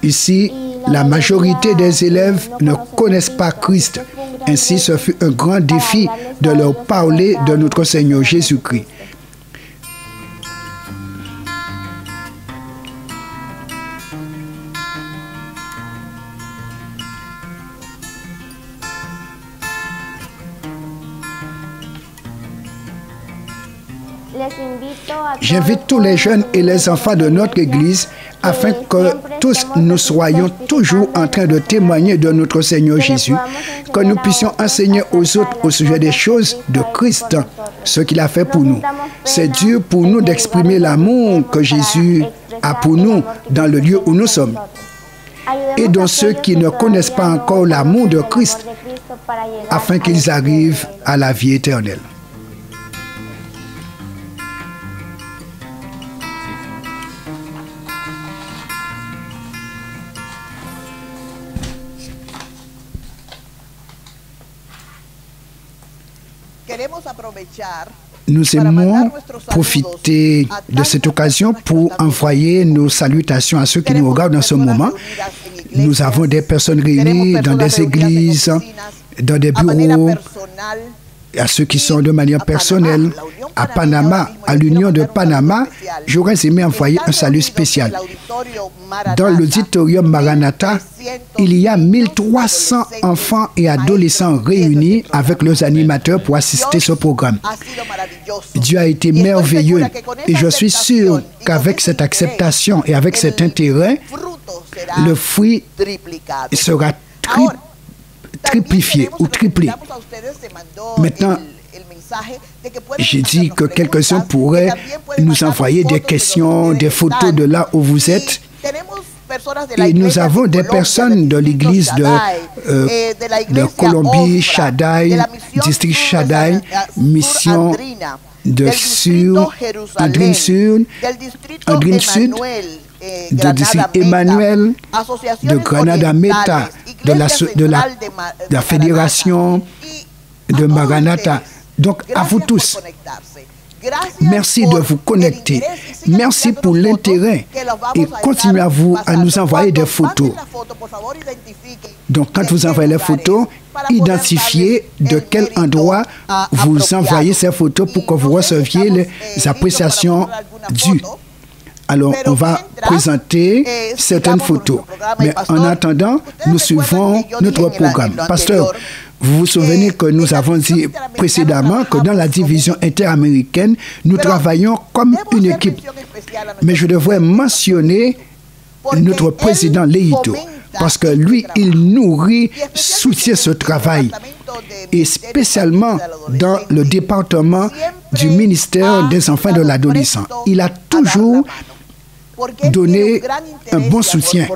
Speaker 1: Ici, la majorité des élèves ne connaissent pas Christ. Ainsi, ce fut un grand défi de leur parler de notre Seigneur Jésus-Christ. J'invite tous les jeunes et les enfants de notre Église afin que tous nous soyons toujours en train de témoigner de notre Seigneur Jésus, que nous puissions enseigner aux autres au sujet des choses de Christ, ce qu'il a fait pour nous. C'est dur pour nous d'exprimer l'amour que Jésus a pour nous dans le lieu où nous sommes. Aidons ceux qui ne connaissent pas encore l'amour de Christ afin qu'ils arrivent à la vie éternelle. Nous aimons profiter de cette occasion pour envoyer nos salutations à ceux qui nous regardent en ce moment. Nous avons des personnes réunies dans des églises, dans des bureaux, à ceux qui sont de manière personnelle, à Panama, à l'Union de Panama. J'aurais aimé envoyer un salut spécial. Dans l'auditorium Maranatha, il y a 1300 enfants et adolescents réunis avec leurs animateurs pour assister à ce programme. Dieu a été merveilleux et je suis sûr qu'avec cette acceptation et avec cet intérêt, le fruit sera triplifié ou triplé. Maintenant, j'ai dit que quelques-uns pourraient nous envoyer des questions, des photos de là où vous êtes. Et nous avons des personnes de l'église de Colombie, Shaddai, district Shaddai, mission de Sur, Andrine Sud, de district Emmanuel, de Granada Meta, de la fédération de Maranatha. Donc, à vous tous, merci de vous connecter. Merci pour l'intérêt et continuez à nous envoyer des photos. Donc, quand vous envoyez les photos, identifiez de quel endroit vous envoyez ces photos pour que vous receviez les appréciations dues. Alors, on va présenter certaines photos. Mais en attendant, nous suivons notre programme. Pasteur, vous vous souvenez que nous avons dit précédemment que dans la division interaméricaine, nous travaillons comme une équipe. Mais je devrais mentionner notre président Leito, parce que lui, il nourrit, soutient ce travail. Et spécialement dans le département du ministère des enfants et de l'adolescent. Il a toujours donné un bon soutien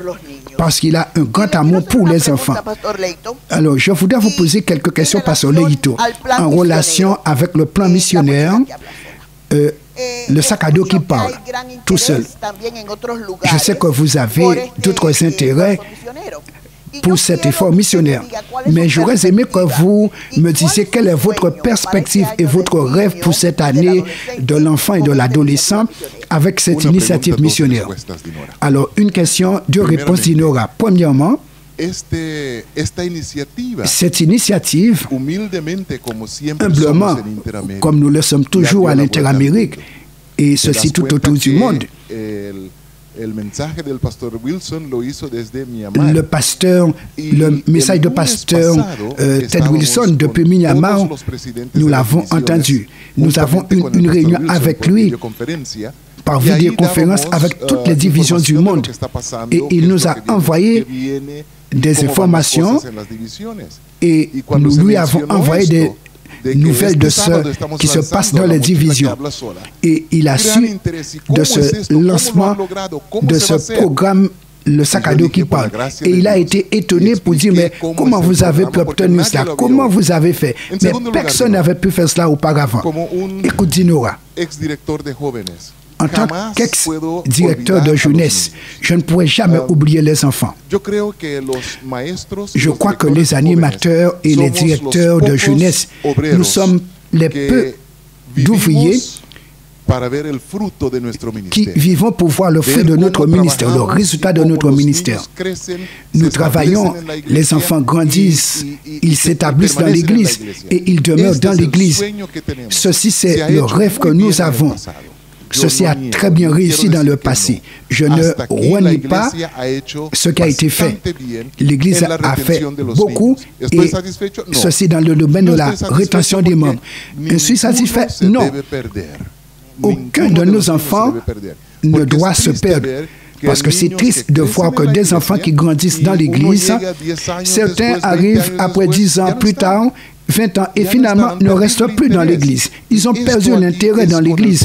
Speaker 1: parce qu'il a un grand amour pour les enfants. Alors, je voudrais vous poser quelques questions, Pasteur Leito, en relation avec le plan missionnaire le sac à dos qui parle, tout seul. Je sais que vous avez d'autres intérêts pour cet effort missionnaire. Mais j'aurais aimé que vous me disiez quelle est votre perspective et votre rêve pour cette année de l'enfant et de l'adolescent avec cette initiative missionnaire. Alors, une question, deux réponses d'Inora. Premièrement, cette initiative, humblement, comme nous le sommes toujours à l'Interamérique, et ceci tout autour du monde, le message de pasteur Ted Wilson depuis Myanmar, nous l'avons entendu. Nous avons une réunion avec lui par vidéoconférence avec toutes les divisions du monde. Et il nous a envoyé des informations et nous lui avons envoyé des nouvelles de ce qui se passe dans les divisions. Et il a su de ce lancement de ce programme, le sac à dos qui parle. Et il a été étonné pour dire, mais comment vous avez pu obtenir cela? Comment vous avez fait? Mais personne n'avait pu faire cela auparavant. Écoute, Dinora. En tant qu'ex-directeur de jeunesse, je ne pourrais jamais oublier les enfants. Je crois que les animateurs et les directeurs de jeunesse, nous sommes les peu d'ouvriers qui vivons pour voir le fruit de notre ministère, le résultat de notre ministère. Nous travaillons, les enfants grandissent, ils s'établissent dans l'Église et ils demeurent dans l'Église. Ceci, c'est le rêve que nous avons. Ceci a très bien réussi dans le passé. Je ne renie pas ce qui a été fait. L'Église a fait beaucoup et ceci dans le domaine de la rétention des membres. Je suis satisfait? Non. Aucun de nos enfants ne doit se perdre. Parce que c'est triste de voir que des enfants qui grandissent dans l'Église, certains arrivent après 10 ans plus tard, 20 ans, et finalement ne restent plus dans l'Église. Ils ont perdu l'intérêt dans l'Église.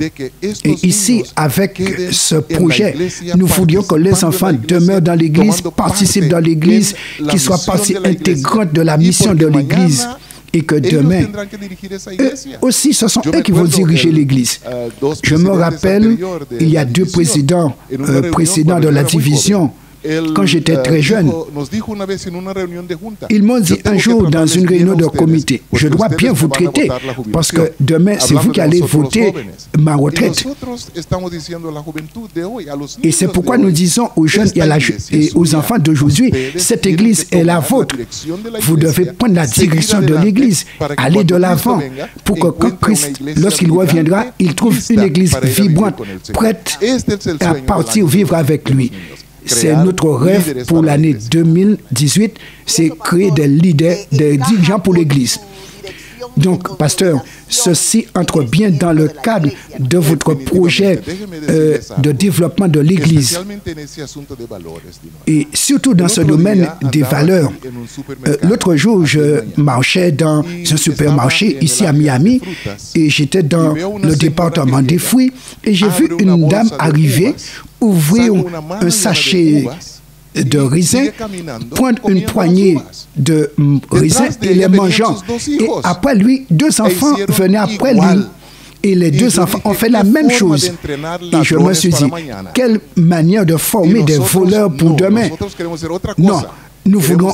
Speaker 1: Et ici, avec ce projet, nous voulions que les enfants demeurent dans l'Église, participent dans l'Église, qu'ils soient partie intégrante de la mission de l'Église. Et que demain, eux aussi, ce sont eux qui vont diriger l'Église. Je me rappelle, il y a deux présidents précédents de la division. Quand j'étais très jeune, ils m'ont dit un jour dans une réunion de comité, je dois bien vous traiter parce que demain c'est vous qui allez voter ma retraite. Et c'est pourquoi nous disons aux jeunes et aux enfants d'aujourd'hui, cette église est la vôtre. Vous devez prendre la direction de l'église, aller de l'avant pour que quand Christ, lorsqu'il reviendra, il trouve une église vibrante, prête à partir vivre avec lui. C'est notre rêve pour l'année 2018, c'est créer des leaders, des dirigeants pour l'Église. Donc, pasteur, ceci entre bien dans le cadre de votre projet de développement de l'Église. Et surtout dans ce domaine des valeurs. L'autre jour, je marchais dans un supermarché ici à Miami et j'étais dans le département des fruits et j'ai vu une dame arriver, ouvrir un sachet de raisins, prendre une poignée de raisins et les mangeant. Et après lui, deux enfants venaient après lui. Et les deux enfants ont fait la même chose. Et je me suis dit, quelle manière de former des voleurs pour demain. Non, nous voulons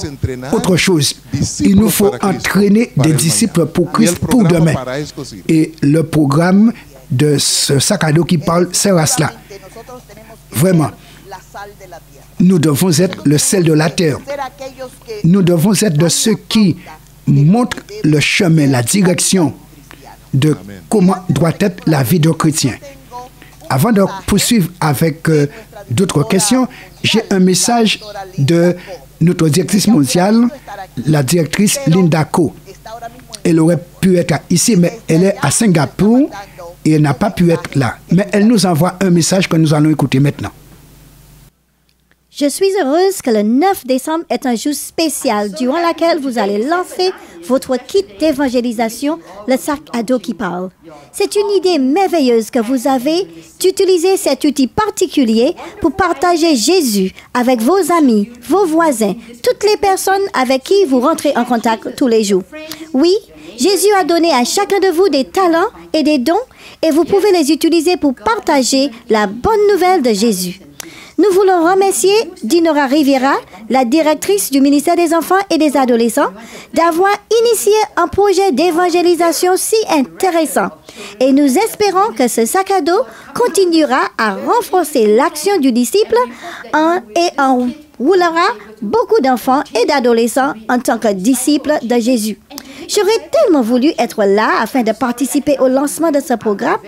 Speaker 1: autre chose. Il nous faut entraîner des disciples pour Christ pour demain. Et le programme de ce sac à dos qui parle sert à cela. Vraiment. Nous devons être le sel de la terre. Nous devons être de ceux qui montrent le chemin, la direction de comment doit être la vie d'un chrétien. Avant de poursuivre avec d'autres questions, j'ai un message de notre directrice mondiale, la directrice Linda Ko. Elle aurait pu être ici, mais elle est à Singapour et elle n'a pas pu être là. Mais elle nous envoie un message que nous allons écouter maintenant.
Speaker 6: Je suis heureuse que le 9 décembre est un jour spécial durant lequel vous allez lancer votre kit d'évangélisation, le sac à dos qui parle. C'est une idée merveilleuse que vous avez d'utiliser cet outil particulier pour partager Jésus avec vos amis, vos voisins, toutes les personnes avec qui vous rentrez en contact tous les jours. Oui, Jésus a donné à chacun de vous des talents et des dons et vous pouvez les utiliser pour partager la bonne nouvelle de Jésus. Nous voulons remercier Dinora Riviera, la directrice du ministère des Enfants et des Adolescents, d'avoir initié un projet d'évangélisation si intéressant. Et nous espérons que ce sac à dos continuera à renforcer l'action du disciple et enroulera beaucoup d'enfants et d'adolescents en tant que disciples de Jésus. J'aurais tellement voulu être là afin de participer au lancement de ce programme,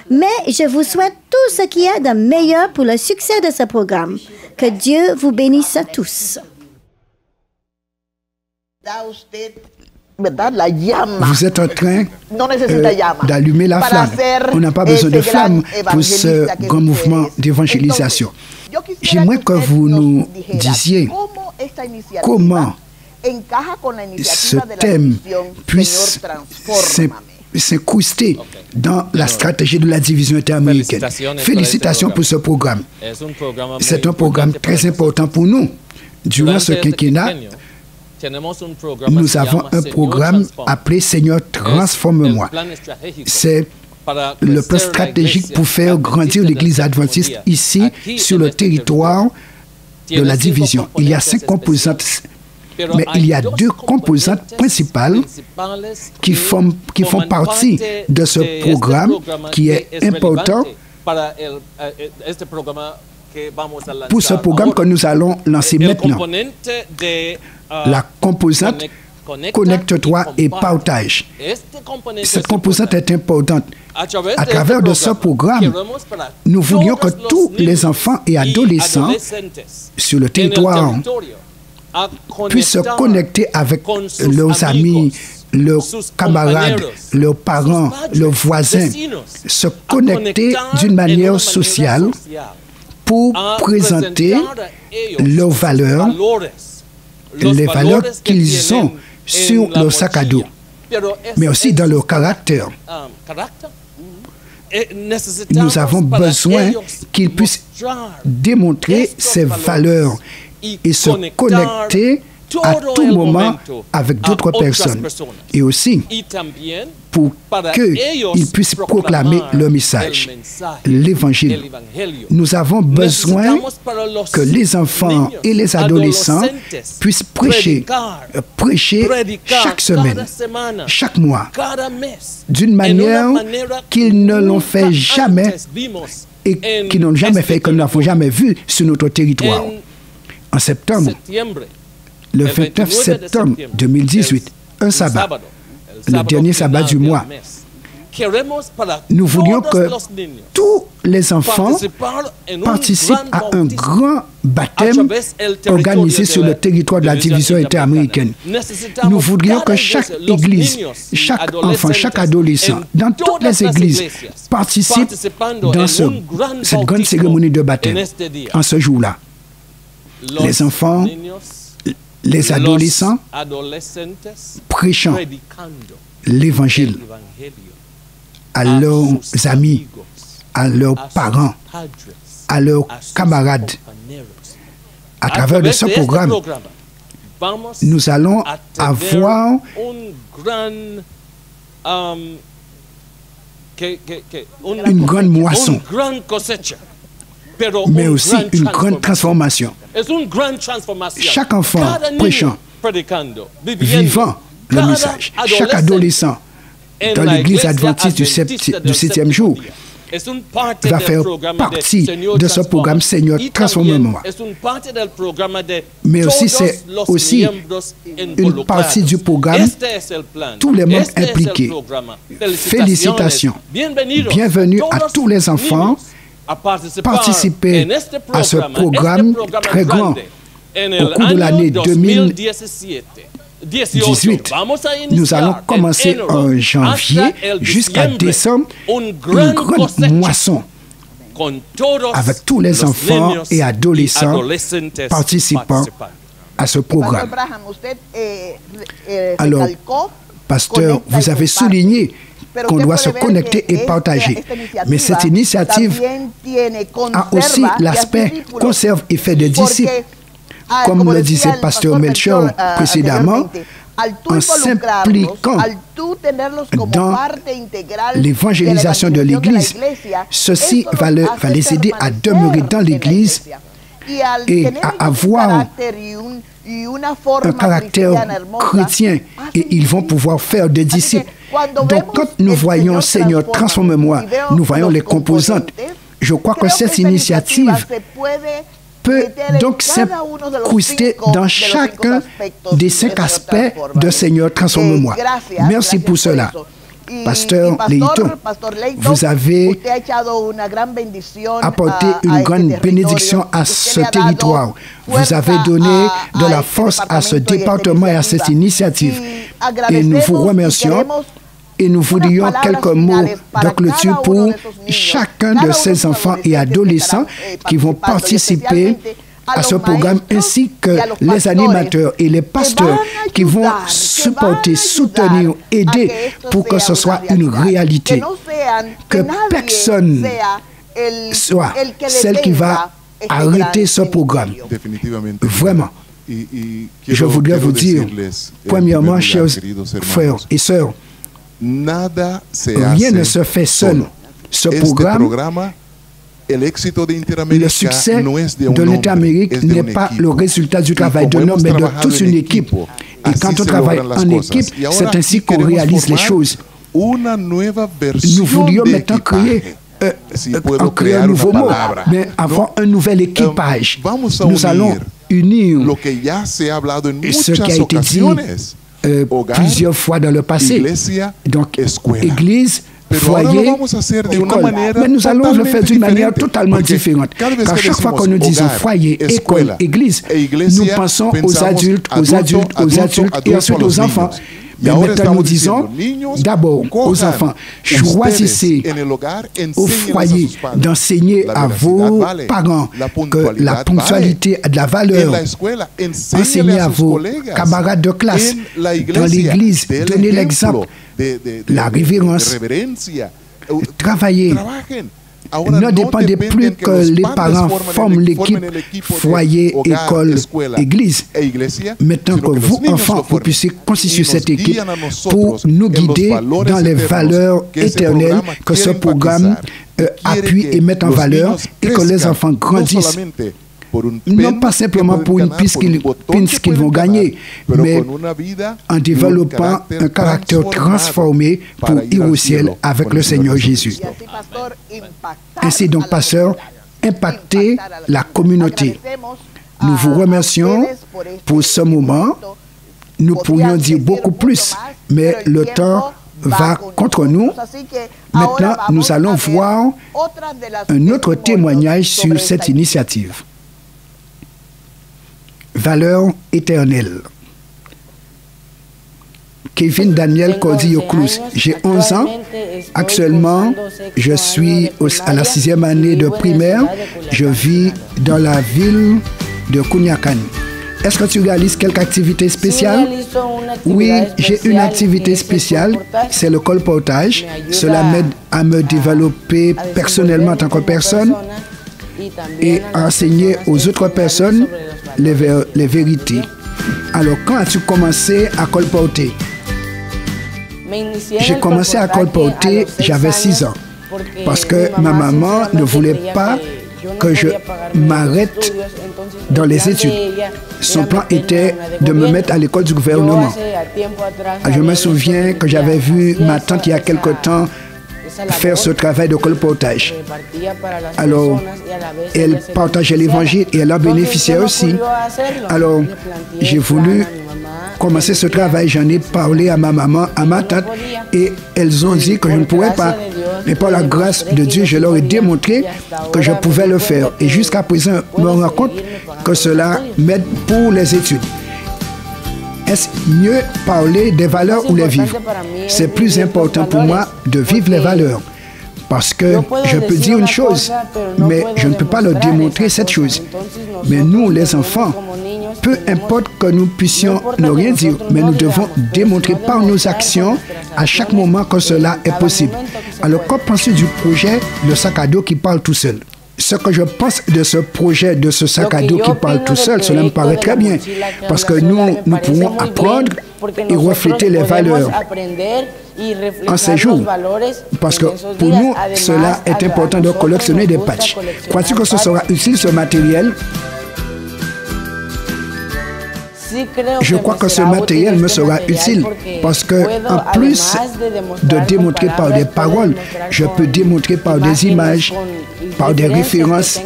Speaker 6: mais je vous souhaite tout ce qui est de meilleur pour le succès de ce programme. Que Dieu vous bénisse tous.
Speaker 1: Vous êtes en train d'allumer la flamme. On n'a pas besoin de flamme pour ce grand mouvement d'évangélisation. J'aimerais que vous nous disiez comment ce thème puisse s'incruster dans la stratégie de la division interaméricaine. Félicitations pour ce programme. C'est un programme très important pour nous. Durant ce quinquennat, nous avons un programme appelé Seigneur, transforme-moi. C'est le plan stratégique pour faire grandir l'Église adventiste ici, sur le territoire de la division. Il y a 5 composantes, mais il y a 2 composantes principales qui font partie de ce programme qui est important pour ce programme que nous allons lancer maintenant. La composante connecte-toi et partage. Cette composante est importante. À travers de ce programme, nous voulions que tous les enfants et adolescents sur le territoire puissent se connecter avec leurs amis, leurs camarades, leurs parents, leurs voisins, se connecter d'une manière sociale pour présenter leurs valeurs, les valeurs qu'ils ont sur leur sac à dos, mais aussi dans leur caractère. Nous avons besoin qu'ils puissent démontrer ces valeurs et se connecter à tout moment avec d'autres personnes. Et aussi pour qu'ils puissent proclamer leur message, l'Évangile. Nous avons besoin que les enfants et les adolescents puissent prêcher chaque semaine, chaque mois, d'une manière qu'ils ne l'ont fait jamais et qu'ils n'ont jamais fait, que nous n'avons jamais vu sur notre territoire. En septembre, le 29 septembre 2018, un sabbat, le dernier sabbat du mois, nous voulions que tous les enfants participent à un grand baptême organisé sur le territoire de la division interaméricaine. Nous voulions que chaque église, chaque enfant, chaque adolescent, dans toutes les églises, participe dans cette grande cérémonie de baptême en ce jour-là. Les enfants, les adolescents prêchant l'Évangile à leurs amis, à leurs parents, à leurs camarades. À travers de ce programme, nous allons avoir une grande moisson, mais aussi une grande transformation. Chaque enfant prêchant, vivant le message, chaque adolescent dans l'Église adventiste du 7e jour va faire partie de ce programme Seigneur, transforme-moi. Mais aussi, c'est aussi une partie du programme, tous les membres impliqués. Félicitations. Bienvenue à tous les enfants. Participer à ce programme très grand au cours de l'année 2018. Nous allons commencer en janvier jusqu'à décembre une grande moisson avec tous les enfants et adolescents participant à ce programme. Alors, pasteur, vous avez souligné qu'on doit se connecter et partager. Mais cette initiative a aussi l'aspect conserve et fait des disciples. comme le disait Pasteur Melchior précédemment, en s'impliquant dans l'évangélisation de l'Église, ceci va les aider à demeurer dans l'Église et à avoir un caractère chrétien, et ils vont pouvoir faire des disciples. Donc quand nous voyons Seigneur, transforme-moi, nous voyons les composantes. Je crois que cette initiative peut donc s'incruster dans chacun des 5 aspects de Seigneur, transforme-moi. Merci pour cela. Pasteur Leito, vous avez apporté une grande bénédiction à ce territoire. Vous avez donné de la force à ce département et à cette initiative. Et nous vous remercions. Et nous vous dirions quelques mots de clôture pour chacun de ces enfants et adolescents qui vont participer à ce programme, ainsi que les animateurs et les pasteurs qui vont supporter, soutenir, aider pour que ce soit une réalité. Que personne soit celle qui va arrêter ce programme. Vraiment. Je voudrais vous dire, premièrement, chers frères et sœurs, rien ne se fait seul. Ce programme, le succès de l'Interamérique n'est pas le résultat du travail d'un homme, mais de toute une équipe. Et quand on travaille en équipe, c'est ainsi qu'on réalise les choses. Nous voudrions maintenant créer un nouveau mot, mais avoir un nouvel équipage. Nous allons unir ce qui a été dit plusieurs fois dans le passé. Donc, Église, foyer, école. Mais nous allons le faire d'une manière totalement différente. Car chaque fois que nous disons foyer, école, église, nous pensons aux adultes, et ensuite aux enfants. Mais maintenant, nous disons d'abord aux enfants, choisissez au foyer d'enseigner à vos parents que la ponctualité a de la valeur. Enseignez à vos camarades de classe. Dans l'église, donnez l'exemple. La révérence. Travaillez. Ne dépendez plus que les parents forment l'équipe foyer, école, église. Maintenant que vous, enfants, vous puissiez constituer cette équipe pour nous guider dans les valeurs éternelles que ce programme appuie et met en valeur, et que les enfants grandissent. Non pas simplement pour une piste qu'ils vont gagner, mais en développant un caractère transformé pour ir au ciel avec le Seigneur Jésus. Ainsi donc, pasteur, impacter la communauté. Nous vous remercions pour ce moment. Nous pourrions dire beaucoup plus, mais le temps va contre nous. Maintenant, nous allons voir un autre témoignage sur cette initiative. Valeur éternelle. Kevin Daniel Cordillo Cruz. J'ai 11 ans. Actuellement, je suis à la 6e année de primaire. Je vis dans la ville de Cunyacan. Est-ce que tu réalises quelque activité spéciale? Oui, j'ai une activité spéciale. C'est le colportage. Cela m'aide à me développer personnellement en tant que personne et à enseigner aux autres personnes les vérités. Alors, quand as-tu commencé à colporter? J'ai commencé à colporter, j'avais 6 ans, parce que ma maman ne voulait pas que je m'arrête dans les études. Son plan était de me mettre à l'école du gouvernement. Je me souviens que j'avais vu ma tante il y a quelque temps faire ce travail de colportage. Alors, elle partageait l'évangile et elle en bénéficiait aussi. Alors, j'ai voulu commencer ce travail. J'en ai parlé à ma maman, à ma tante, et elles ont dit que je ne pourrais pas. Mais par la grâce de Dieu, je leur ai démontré que je pouvais le faire. Et jusqu'à présent, je me rends compte que cela m'aide pour les études. Est-ce mieux parler des valeurs ou les vivre? C'est plus important pour moi de vivre les valeurs. Parce que je peux dire une chose, mais je ne peux pas leur démontrer cette chose. Mais nous, les enfants, peu importe que nous puissions ne rien dire, mais nous devons démontrer par nos actions à chaque moment que cela est possible. Alors, qu'en penses-tu du projet Le Sac à dos qui parle tout seul? ce que je pense de ce projet, de ce sac à dos qui parle tout seul, cela me paraît très bien. Parce que nous pouvons apprendre et refléter les valeurs en ces jours. Parce que pour nous, cela est important de collectionner des patchs. Crois-tu que ce sera utile, ce matériel? Je crois que ce matériel me sera utile parce que, en plus de démontrer par des paroles, je peux démontrer par des images, par des références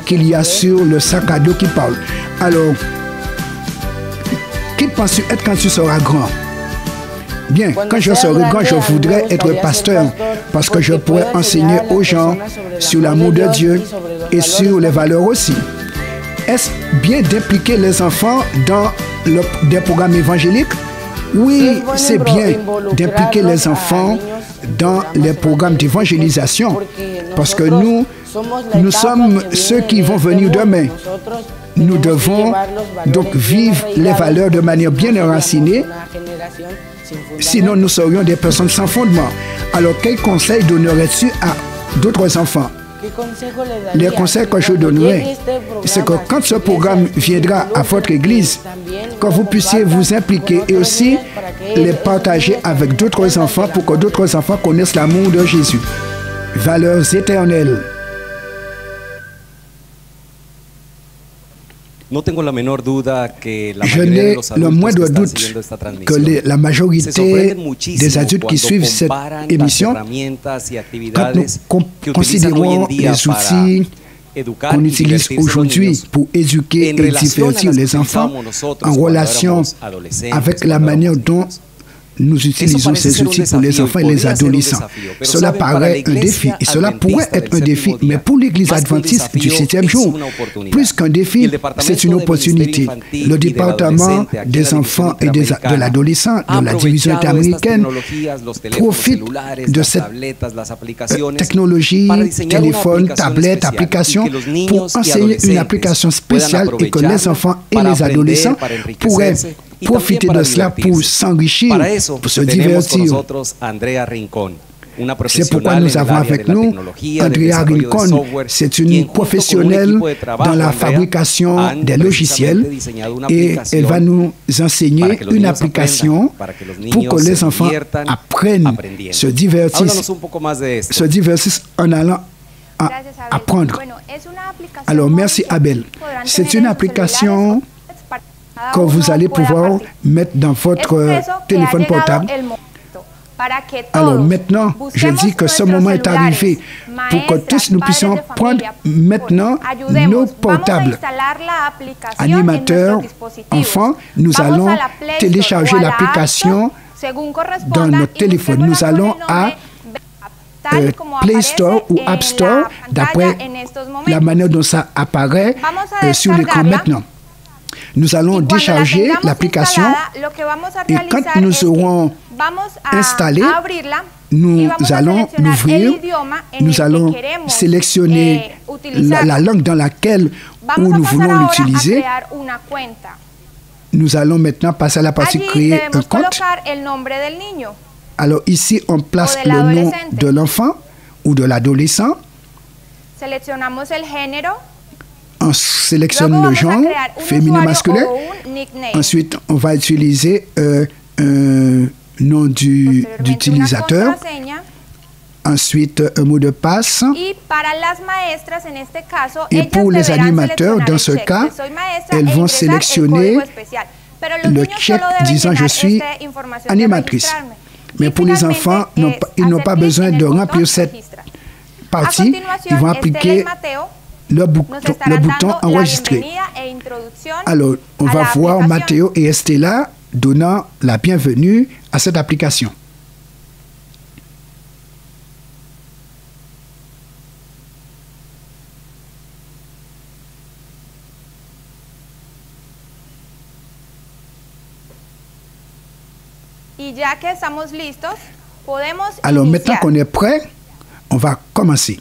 Speaker 1: qu'il y a sur le sac à dos qui parle. Alors, qui penses-tu être quand tu seras grand? Bien, quand je serai grand, je voudrais être pasteur parce que je pourrais enseigner aux gens sur l'amour de Dieu et sur les valeurs aussi. Est-ce bien d'impliquer les enfants dans des programmes évangéliques? Oui, c'est bien d'impliquer les enfants dans les programmes d'évangélisation parce que nous sommes ceux qui vont venir demain. Nous devons donc vivre les valeurs de manière bien enracinée, sinon nous serions des personnes sans fondement. Alors, quel conseil donnerais-tu à d'autres enfants? Les conseils que je donnerai, c'est que quand ce programme viendra à votre église, que vous puissiez vous impliquer et aussi les partager avec d'autres enfants pour que d'autres enfants connaissent l'amour de Jésus. Valeurs éternelles. Je n'ai le moindre doute que la majorité des adultes qui suivent cette émission, quand nous considérons les outils qu'on utilise aujourd'hui pour éduquer et divertir les enfants en relation avec la manière dont nous utilisons ces outils pour les enfants et les adolescents. Cela paraît un défi et cela pourrait être un défi, mais pour l'Église adventiste du 7e jour, plus qu'un défi, c'est une opportunité. Le département des enfants et de l'adolescent de la division interaméricaine profite de cette technologie, téléphone, tablette, application, pour enseigner une application spéciale et que les enfants et les adolescents pourraient profiter de cela pour s'enrichir, pour se divertir. C'est pourquoi nous avons avec nous Andrea Rincon. C'est une professionnelle dans la fabrication des logiciels et elle va nous enseigner une application pour que les enfants apprennent, se divertissent en allant apprendre. Alors, merci Abel. C'est une application que vous allez pouvoir mettre dans votre téléphone portable. Alors maintenant, je dis que ce moment est arrivé pour que tous nous puissions prendre maintenant nos portables. Animateurs, enfants, nous allons télécharger l'application dans notre téléphone. Nous allons à Play Store ou App Store, d'après la manière dont ça apparaît sur l'écran maintenant. Nous allons décharger l'application et quand nous aurons installé, nous allons l'ouvrir, nous allons sélectionner la langue dans laquelle nous voulons l'utiliser. Nous allons maintenant passer à la partie créer un compte. Alors ici, on place le nom de l'enfant ou de l'adolescent. On sélectionne le genre, féminin, masculin. Ensuite, on va utiliser un nom d'utilisateur. Ensuite, un mot de passe. Et pour les animateurs, dans ce cas, elles vont sélectionner le check disant « Je suis animatrice ». Mais pour les enfants, ils n'ont pas besoin de remplir cette partie. Ils vont appliquer le bouton enregistrer. Alors, on va voir Matteo et Estella donnant la bienvenue à cette application. Alors, maintenant qu'on est prêt, on va commencer.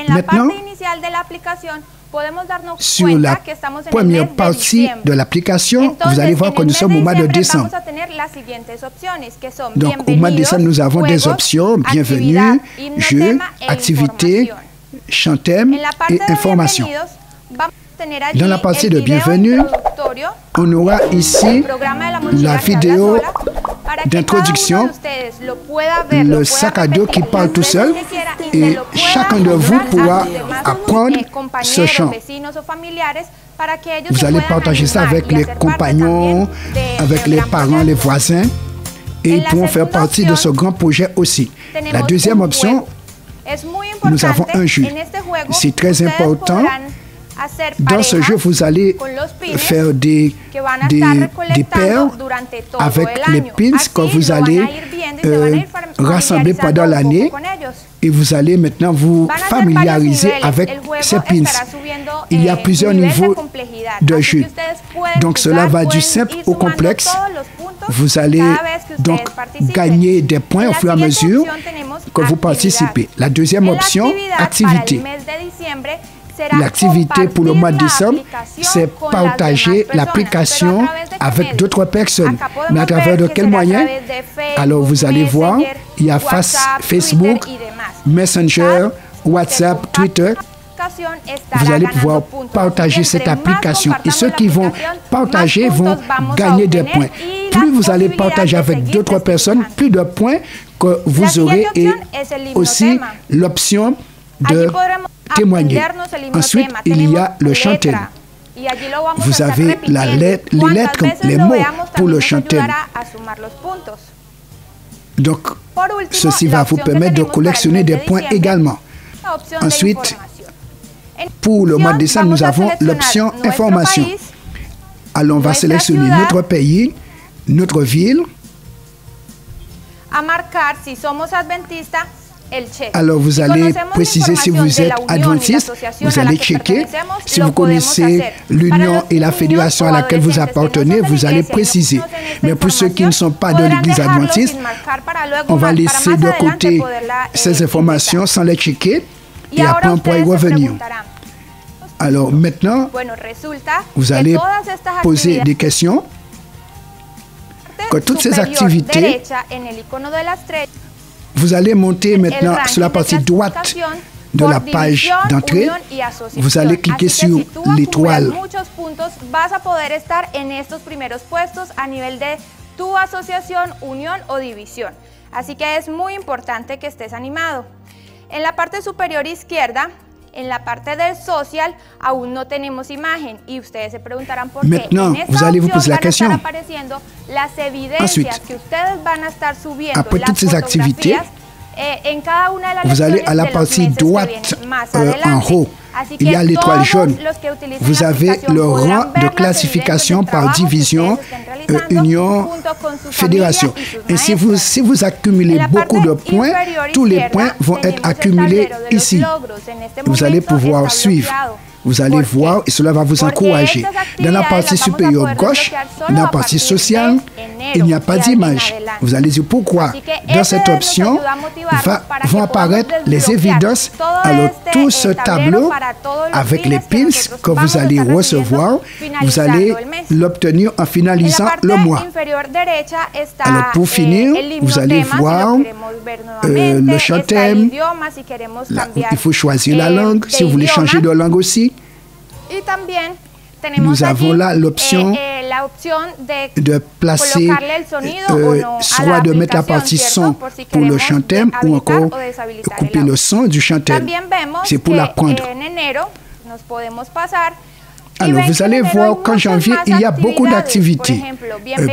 Speaker 1: Maintenant, sur la première partie de l'application, vous allez voir que nous sommes au mois de décembre. Donc, au mois de décembre, nous avons des options, bienvenue, jeux, activités, chantèmes et informations. Dans la partie de bienvenue, on aura ici la vidéo d'introduction, le sac à dos qui parle tout seul, et chacun de vous pourra apprendre ce chant. Vous allez partager ça avec les compagnons, avec les parents, les voisins, et ils pourront faire partie de ce grand projet aussi. La deuxième option, nous avons un jeu. C'est très important. Dans ce jeu, vous allez faire des paires avec les pins que vous allez rassembler pendant l'année, et vous allez maintenant vous familiariser avec ces pins. Il y a plusieurs niveaux de jeu. Donc cela va du simple au complexe. Vous allez donc gagner des points au fur et à mesure que vous participez. La deuxième option, activité. L'activité pour le mois de décembre, c'est partager l'application avec d'autres personnes. Mais à travers de quels moyens? Alors vous allez voir, il y a Facebook, Messenger, WhatsApp, Twitter. Vous allez pouvoir partager cette application. Et ceux qui vont partager vont gagner des points. Plus vous allez partager avec d'autres personnes, plus de points que vous aurez, et aussi l'option de témoigner. Ensuite, il y a le chantème. Vous avez les lettres, les mots pour le chantème. Donc, ceci va vous permettre de collectionner des points également. Ensuite, pour le mois de décembre, nous avons l'option information. Alors, on va sélectionner notre pays, notre ville. Alors, vous allez préciser si vous êtes adventiste, vous allez checker. Si vous connaissez l'union et la fédération à laquelle vous appartenez, vous allez préciser. Mais pour ceux qui ne sont pas de l'église adventiste, on va laisser de côté ces informations sans les checker, et après on pourra y revenir. Alors maintenant, vous allez poser des questions. Que toutes ces activités, vous allez monter maintenant sur la partie droite de la page d'entrée. Vous allez cliquer sur l'étoile.
Speaker 4: Así que es muy importante que estés animado. En la parte superior izquierda, en la parte del social, aún no tenemos imagen, y ustedes se preguntarán por qué.
Speaker 1: Maintenant, vous allez vous poser la question. Ensuite,
Speaker 4: que ustedes van a estar subiendo,
Speaker 1: après toutes ces activités, vous allez à la partie droite en haut. Il y a l'étoile jaune. Vous avez le rang de classification par division, union, fédération. Et si vous accumulez beaucoup de points, tous les points vont être accumulés ici. Vous allez pouvoir suivre. Vous allez voir et cela va vous encourager. Dans la partie supérieure gauche, dans la partie sociale, il n'y a pas d'image. Vous allez dire pourquoi. Dans cette option, vont apparaître les évidences. Alors tout ce tableau avec les pins que vous allez recevoir, vous allez l'obtenir en finalisant le mois. Alors pour finir, vous allez voir le chantème. Il faut choisir la langue, si vous voulez changer de langue aussi. Nous avons là l'option de placer, soit de mettre la partie son pour le chantème ou encore couper le son du chantème. C'est pour l'apprendre. Alors, vous allez voir qu'en janvier, il y a beaucoup d'activités.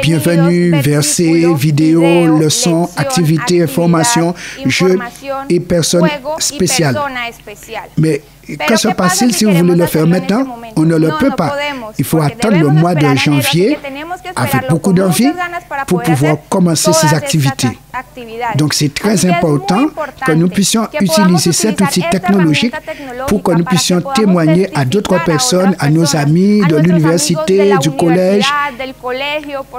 Speaker 1: Bienvenue, versets, vidéos, leçons, activités, informations, jeux et personnes spéciales. Mais que se passe-t-il si vous voulez le faire maintenant? On ne le peut pas. Il faut attendre le mois de janvier avec beaucoup d'envie pour pouvoir commencer ces activités. Donc c'est très important que nous puissions utiliser cet outil technologique pour que nous puissions témoigner à d'autres personnes, à nos amis de l'université, du collège,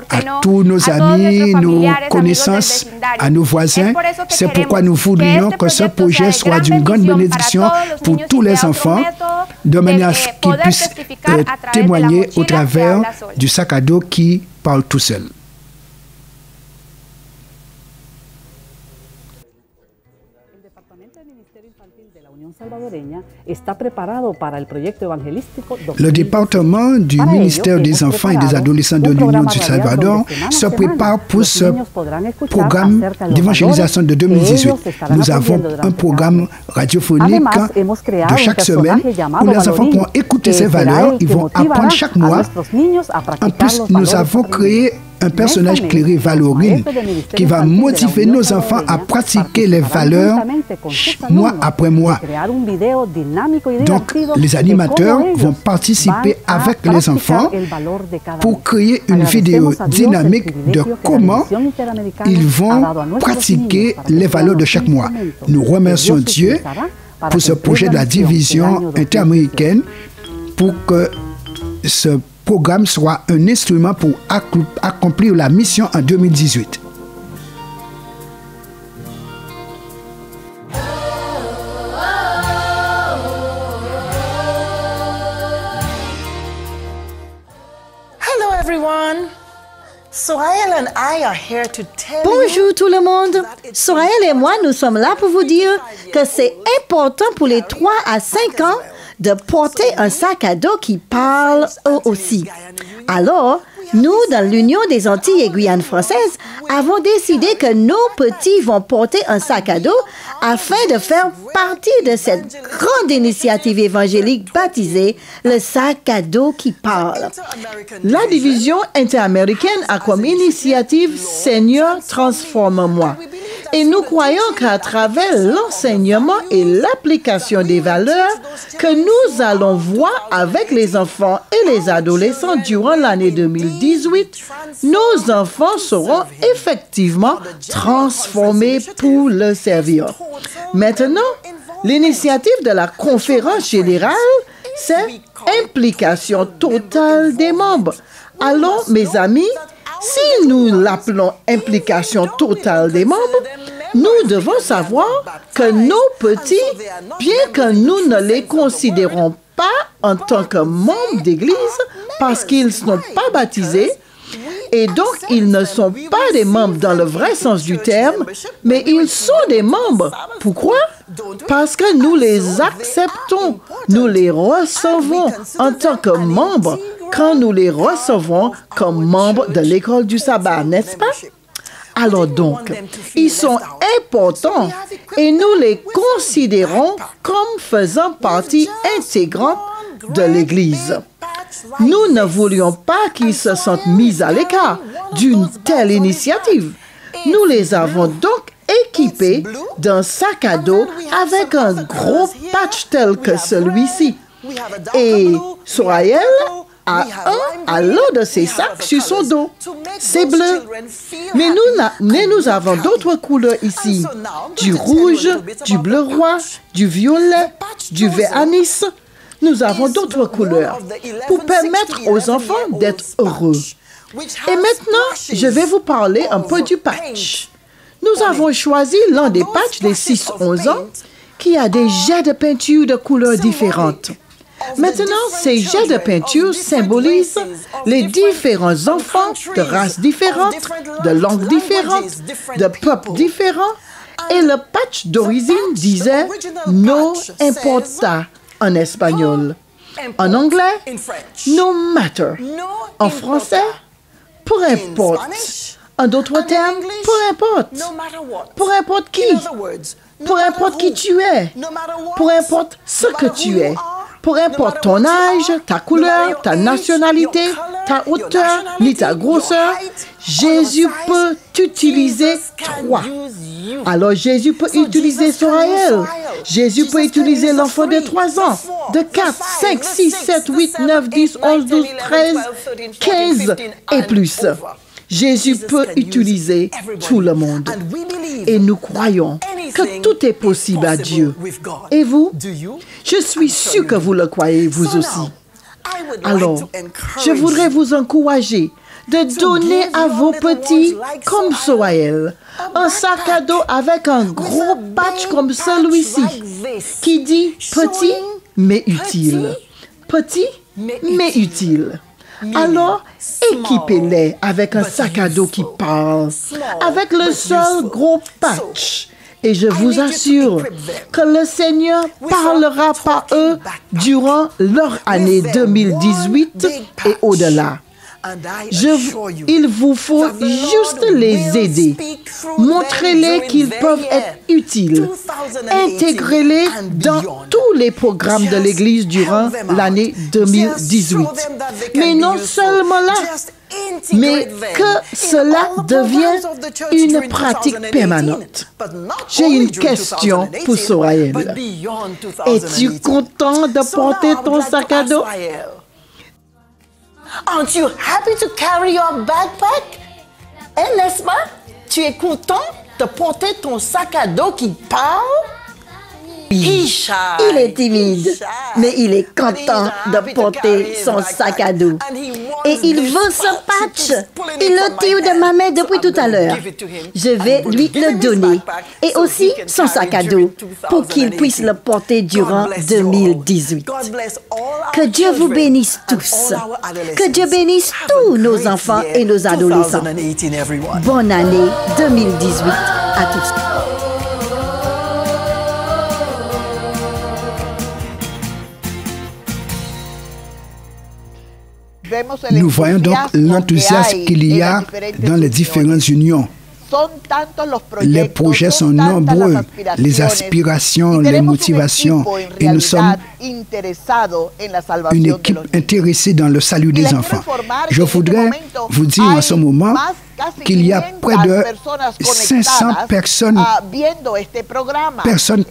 Speaker 1: à tous nos amis, nos connaissances, à nos voisins. C'est pourquoi nous voudrions que ce projet soit d'une grande bénédiction pour tous les enfants, de manière à ce qu'ils puissent témoigner au travers du sac à dos qui parle tout seul. Le département du ministère des Enfants et des Adolescents de l'Union du Salvador se prépare pour ce programme d'évangélisation de 2018. Nous avons un programme radiophonique de chaque semaine où les enfants pourront écouter ces valeurs, ils vont apprendre chaque mois. En plus, nous avons créé un personnage clé, Valorine, qui va motiver nos enfants à pratiquer les valeurs mois après mois. Donc, les animateurs vont participer avec les enfants pour créer une vidéo dynamique de comment ils vont pratiquer les valeurs de chaque mois. Nous remercions Dieu pour ce projet de la division interaméricaine pour que ce programme soit un instrument pour accomplir la mission en 2018.
Speaker 5: Hello everyone. Soraël and I are here to tell
Speaker 6: Bonjour tout le monde. Soraël et moi, nous sommes là pour vous dire que c'est important pour les 3 à 5 ans de porter un sac à dos qui parle eux aussi. Alors, nous, dans l'Union des Antilles et Guyane française, avons décidé que nos petits vont porter un sac à dos afin de faire partie de cette grande initiative évangélique baptisée le sac à dos qui parle.
Speaker 5: La division interaméricaine a comme initiative Seigneur, transforme-moi. Et nous croyons qu'à travers l'enseignement et l'application des valeurs que nous allons voir avec les enfants et les adolescents durant l'année 2018, nos enfants seront effectivement transformés pour le servir. Maintenant, l'initiative de la conférence générale, c'est implication totale des membres. Alors, mes amis, si nous l'appelons implication totale des membres, nous devons savoir que nos petits, bien que nous ne les considérons pas en tant que membres d'Église parce qu'ils ne sont pas baptisés, et donc ils ne sont pas des membres dans le vrai sens du terme, mais ils sont des membres. Pourquoi? Parce que nous les acceptons, nous les recevons en tant que membres quand nous les recevons comme membres de l'école du sabbat, n'est-ce pas? Alors donc, ils sont importants et nous les considérons comme faisant partie intégrante de l'Église. Nous ne voulions pas qu'ils se sentent mis à l'écart d'une telle initiative. Nous les avons donc équipés d'un sac à dos avec un gros patch tel que celui-ci. Et Soraël a l'un de ces sacs sur son dos. C'est bleu. Mais nous avons d'autres couleurs ici. Du rouge, du bleu roi, du violet, du vert anis. Nous avons d'autres couleurs pour permettre aux enfants d'être heureux. Et maintenant, je vais vous parler un peu du patch. Nous avons choisi l'un des patchs des 6-11 ans qui a des jets de peinture de couleurs différentes. Maintenant, ces jets de peinture symbolisent les différents enfants de races différentes, de langues différentes, de peuples différents. Et le patch d'origine disait « No importa » en espagnol. En anglais, « No matter ». En français, « Peu importe ». En d'autres termes, peu importe. Peu importe qui. Peu importe qui tu es. Peu importe ce que tu es. Peu importe ton âge, ta couleur, ta nationalité, ta hauteur, ni ta grosseur, Jésus peut t'utiliser toi. Alors Jésus peut utiliser Soraël. Jésus peut utiliser l'enfant de 3 ans, de 4, 5, 6, 7, 8, 9, 10, 11, 12, 13, 15 et plus. Jésus peut utiliser tout le monde. Et nous croyons que tout est possible à Dieu. Et vous? Je suis sûr que vous le croyez, vous aussi. Alors, je voudrais vous encourager de donner à vos petits, comme Soraël, un sac à dos avec un gros patch comme celui-ci, qui dit « petit, mais utile ». Petit, mais utile. Alors, équipez-les avec un sac à dos qui parle, avec le seul gros patch. Et je vous assure que le Seigneur parlera par eux durant leur année 2018 et au-delà. Il vous faut juste les aider. Montrez-les qu'ils peuvent être utiles. Intégrez-les dans tous les programmes de l'Église durant l'année 2018. Mais non seulement là, mais que cela devienne une pratique permanente. J'ai une question pour Soraël. Es-tu content de porter ton sac à dos?
Speaker 3: Aren't you happy to carry your backpack? N'est-ce pas? Tu es content de porter ton sac à dos qui parle?
Speaker 6: Il est timide, mais il est content de porter son sac à dos. Et il veut ce patch. Il le tire de ma main depuis tout à l'heure. Je vais lui le donner. Et aussi son sac à dos pour qu'il puisse le porter durant 2018. Que Dieu vous bénisse tous. Que Dieu bénisse tous nos enfants et nos adolescents. Bonne année 2018 à tous.
Speaker 1: Nous voyons donc l'enthousiasme qu'il y a dans les différentes unions. Les projets sont nombreux, les aspirations, les motivations, et nous sommes une équipe intéressée dans le salut des enfants. Je voudrais vous dire en ce moment qu'il y a près de 500 personnes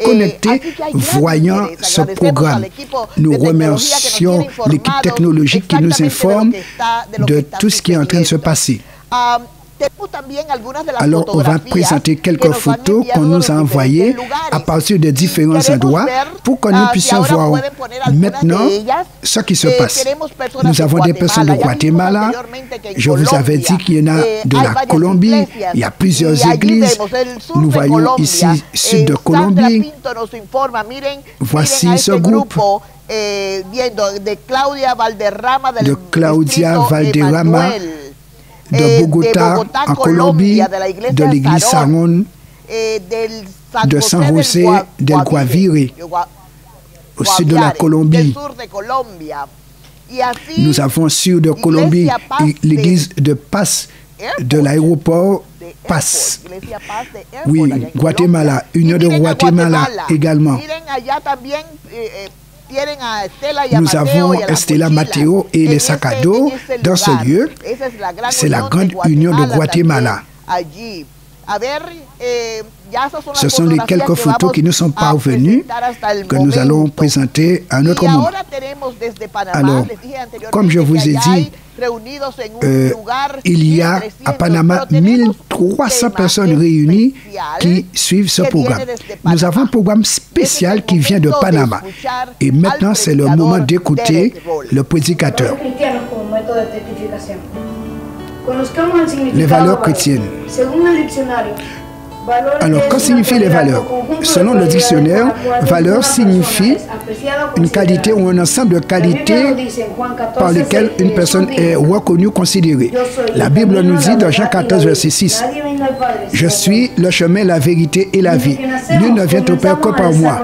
Speaker 1: connectées voyant ce programme. Nous remercions l'équipe technologique qui nous informe de tout ce qui est en train de se passer. Alors, on va présenter quelques photos qu'on nous a envoyées à partir de différents endroits pour que nous puissions voir maintenant ce qui se passe. Nous avons des personnes de Guatemala. Je vous avais dit qu'il y en a de la Colombie. Il y a plusieurs églises. Nous voyons ici sud de Colombie. Voici ce groupe de Claudia Valderrama, de Bogota en Colombie, de l'église Saron, de San José del Guavire, au sud de la Colombie. Nous avons sud de Colombie l'église de Paz, de l'aéroport Paz. Oui, Guatemala, Union de Guatemala également. Nous avons Estela Mateo et les sacs à dos dans ce lieu. C'est la grande union de Guatemala. Ce sont les quelques photos qui nous sont parvenues que nous allons présenter à un autre moment. Alors, comme je vous ai dit, il y a à Panama 1300 personnes réunies qui suivent ce programme. Nous avons un programme spécial qui vient de Panama. Et maintenant, c'est le moment d'écouter le prédicateur. Les valeurs chrétiennes. Alors, que signifient les valeurs? Selon le dictionnaire, valeur signifie une qualité ou un ensemble de qualités par lesquelles une personne est reconnue, considérée. La Bible nous dit dans Jean 14, verset 6, « Je suis le chemin, la vérité et la vie. Nul ne vient au Père que par moi. »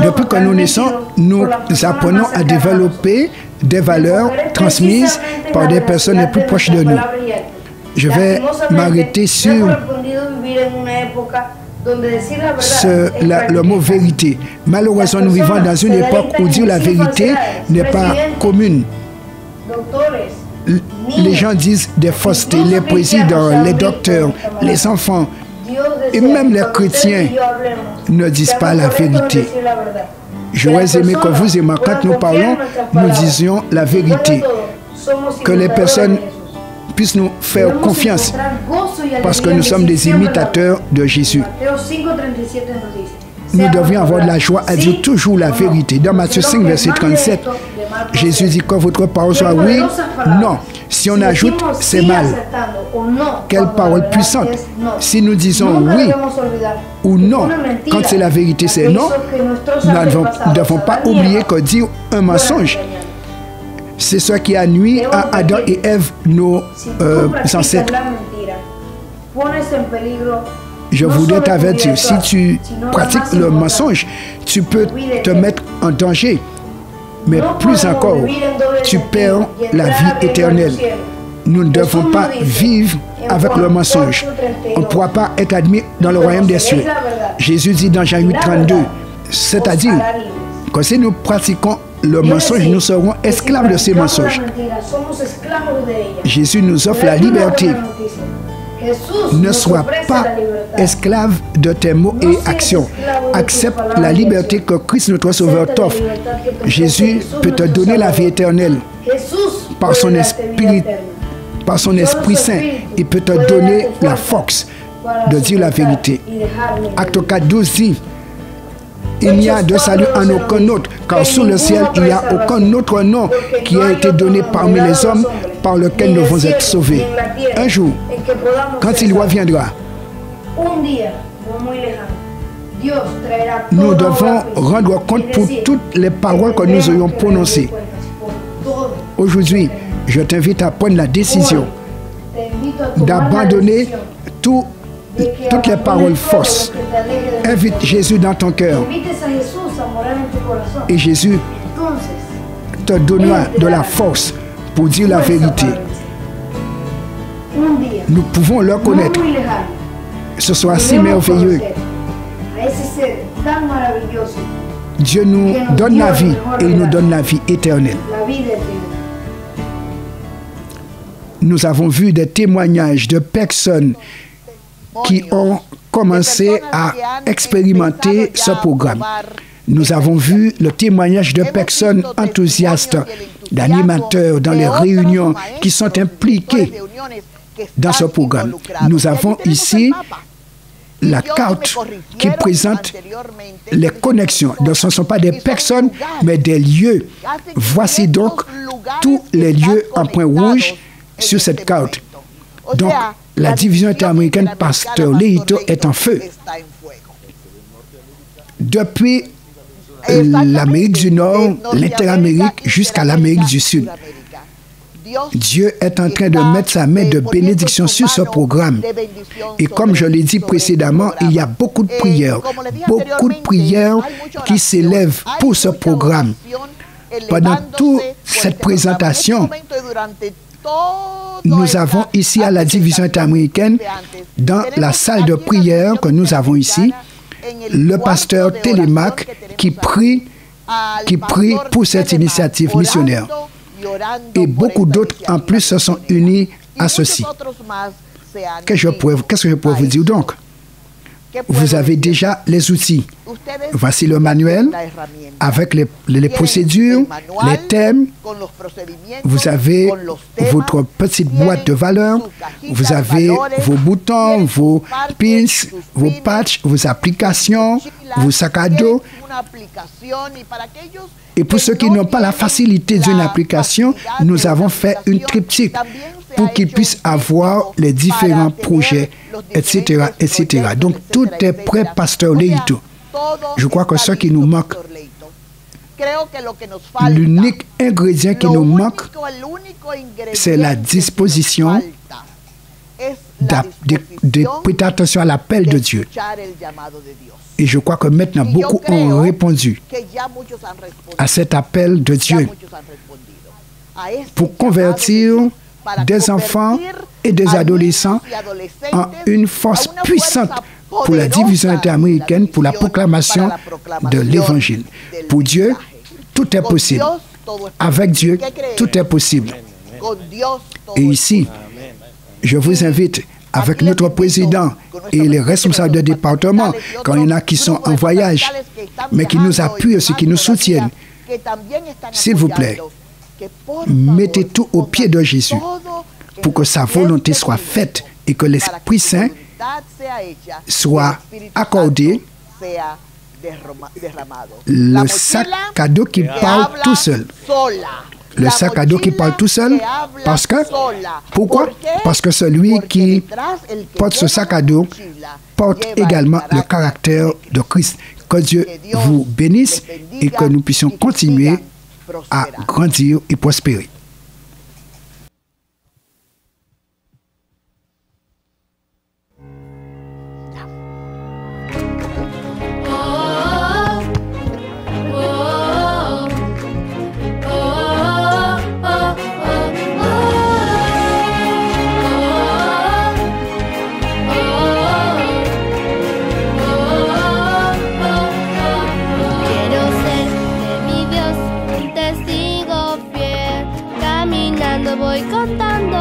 Speaker 1: Depuis que nous naissons, nous apprenons à développer des valeurs transmises par des personnes les plus proches de nous. Je vais m'arrêter sur le mot vérité. Malheureusement, nous vivons dans une époque où dire la vérité n'est pas commune. Les gens disent des faussetés, les présidents, les docteurs, les enfants, et même les chrétiens ne disent pas la vérité. J'aurais aimé que vous et moi, quand nous parlons, nous disions la vérité. Que les personnes puissent nous faire confiance parce que nous sommes des imitateurs de Jésus. Nous devrions avoir de la joie à dire toujours la vérité. Dans Matthieu 5, verset 37, Jésus dit que votre parole soit oui, non. Si on ajoute, c'est mal. Quelle parole puissante. Si nous disons oui ou non, quand c'est la vérité, c'est non, nous ne devons pas oublier que dire un mensonge, c'est ce qui a nuit à Adam et Ève, nos ancêtres. je voudrais t'avertir, si tu pratiques le mensonge, tu peux te mettre en danger. Mais plus encore, tu perds la vie éternelle. Nous ne devons pas vivre avec le mensonge. On ne pourra pas être admis dans le royaume des cieux. Jésus dit dans Jean 8, 32, c'est-à-dire que si nous pratiquons le mensonge, nous serons esclaves de ces mensonges. Jésus nous offre la liberté. Ne sois pas esclave de tes mots et actions. Accepte la liberté que Christ, notre Sauveur, t'offre. Jésus peut te donner la vie éternelle par son Esprit Saint. Il peut te donner la force de dire la vérité. Acte 4, 12 dit, il n'y a de salut en aucun autre, car sous le ciel, il n'y a aucun autre nom qui a été donné parmi les hommes par lequel nous devons être sauvés. Un jour, quand il reviendra, nous devons rendre compte pour toutes les paroles que nous aurions prononcées. Aujourd'hui, je t'invite à prendre la décision d'abandonner toutes les paroles fausses. Invite Jésus dans ton cœur. Et Jésus te donnera de la force pour dire la vérité. Nous pouvons le connaître. Ce soit si merveilleux. Dieu nous donne la vie et il nous donne la vie éternelle. Nous avons vu des témoignages de personnes qui ont commencé à expérimenter ce programme. Nous avons vu le témoignage de personnes enthousiastes, d'animateurs dans les réunions qui sont impliqués dans ce programme. Nous avons ici la carte qui présente les connexions. Donc, ce ne sont pas des personnes, mais des lieux. Voici donc tous les lieux en point rouge sur cette carte. Donc, la division interaméricaine Pasteur Leito est en feu. Depuis l'Amérique du Nord, l'Interamérique jusqu'à l'Amérique du Sud. Dieu est en train de mettre sa main de bénédiction sur ce programme. Et comme je l'ai dit précédemment, il y a beaucoup de prières qui s'élèvent pour ce programme. Pendant toute cette présentation, nous avons ici à la division interaméricaine, dans la salle de prière que nous avons ici, le pasteur Télémac qui prie pour cette initiative missionnaire. Et beaucoup d'autres en plus se sont unis à ceci. Qu'est-ce que je pourrais vous dire donc? Vous avez déjà les outils. Voici le manuel avec les procédures, les thèmes. Vous avez votre petite boîte de valeurs. Vous avez vos boutons, vos pins, vos patchs, vos applications, vos sacs à dos. Et pour ceux qui n'ont pas la facilité d'une application, nous avons fait une triptyque pour qu'ils puissent avoir les différents projets, etc., etc. Donc, tout est prêt, Pasteur Leito. Je crois que ce qui nous manque, l'unique ingrédient qui nous manque, c'est la disposition de prêter attention à l'appel de Dieu. Et je crois que maintenant, beaucoup ont répondu à cet appel de Dieu pour convertir des enfants et des adolescents en une force puissante pour la division interaméricaine, pour la proclamation de l'Évangile. Pour Dieu, tout est possible. Avec Dieu, tout est possible. Et ici, je vous invite, avec notre président et les responsables de département, quand il y en a qui sont en voyage, mais qui nous appuient aussi, qui nous soutiennent, s'il vous plaît, mettez tout au pied de Jésus pour que sa volonté soit faite et que l'Esprit Saint soit accordé. Le sac à dos qui parle tout seul. Le sac à dos qui parle tout seul. Parce que, pourquoi? Parce que celui qui porte ce sac à dos porte également le caractère de Christ. Que Dieu vous bénisse et que nous puissions continuer à grandir et prospérer.
Speaker 8: cantando,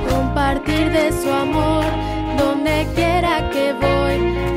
Speaker 8: compartir de su amor donde quiera que voy.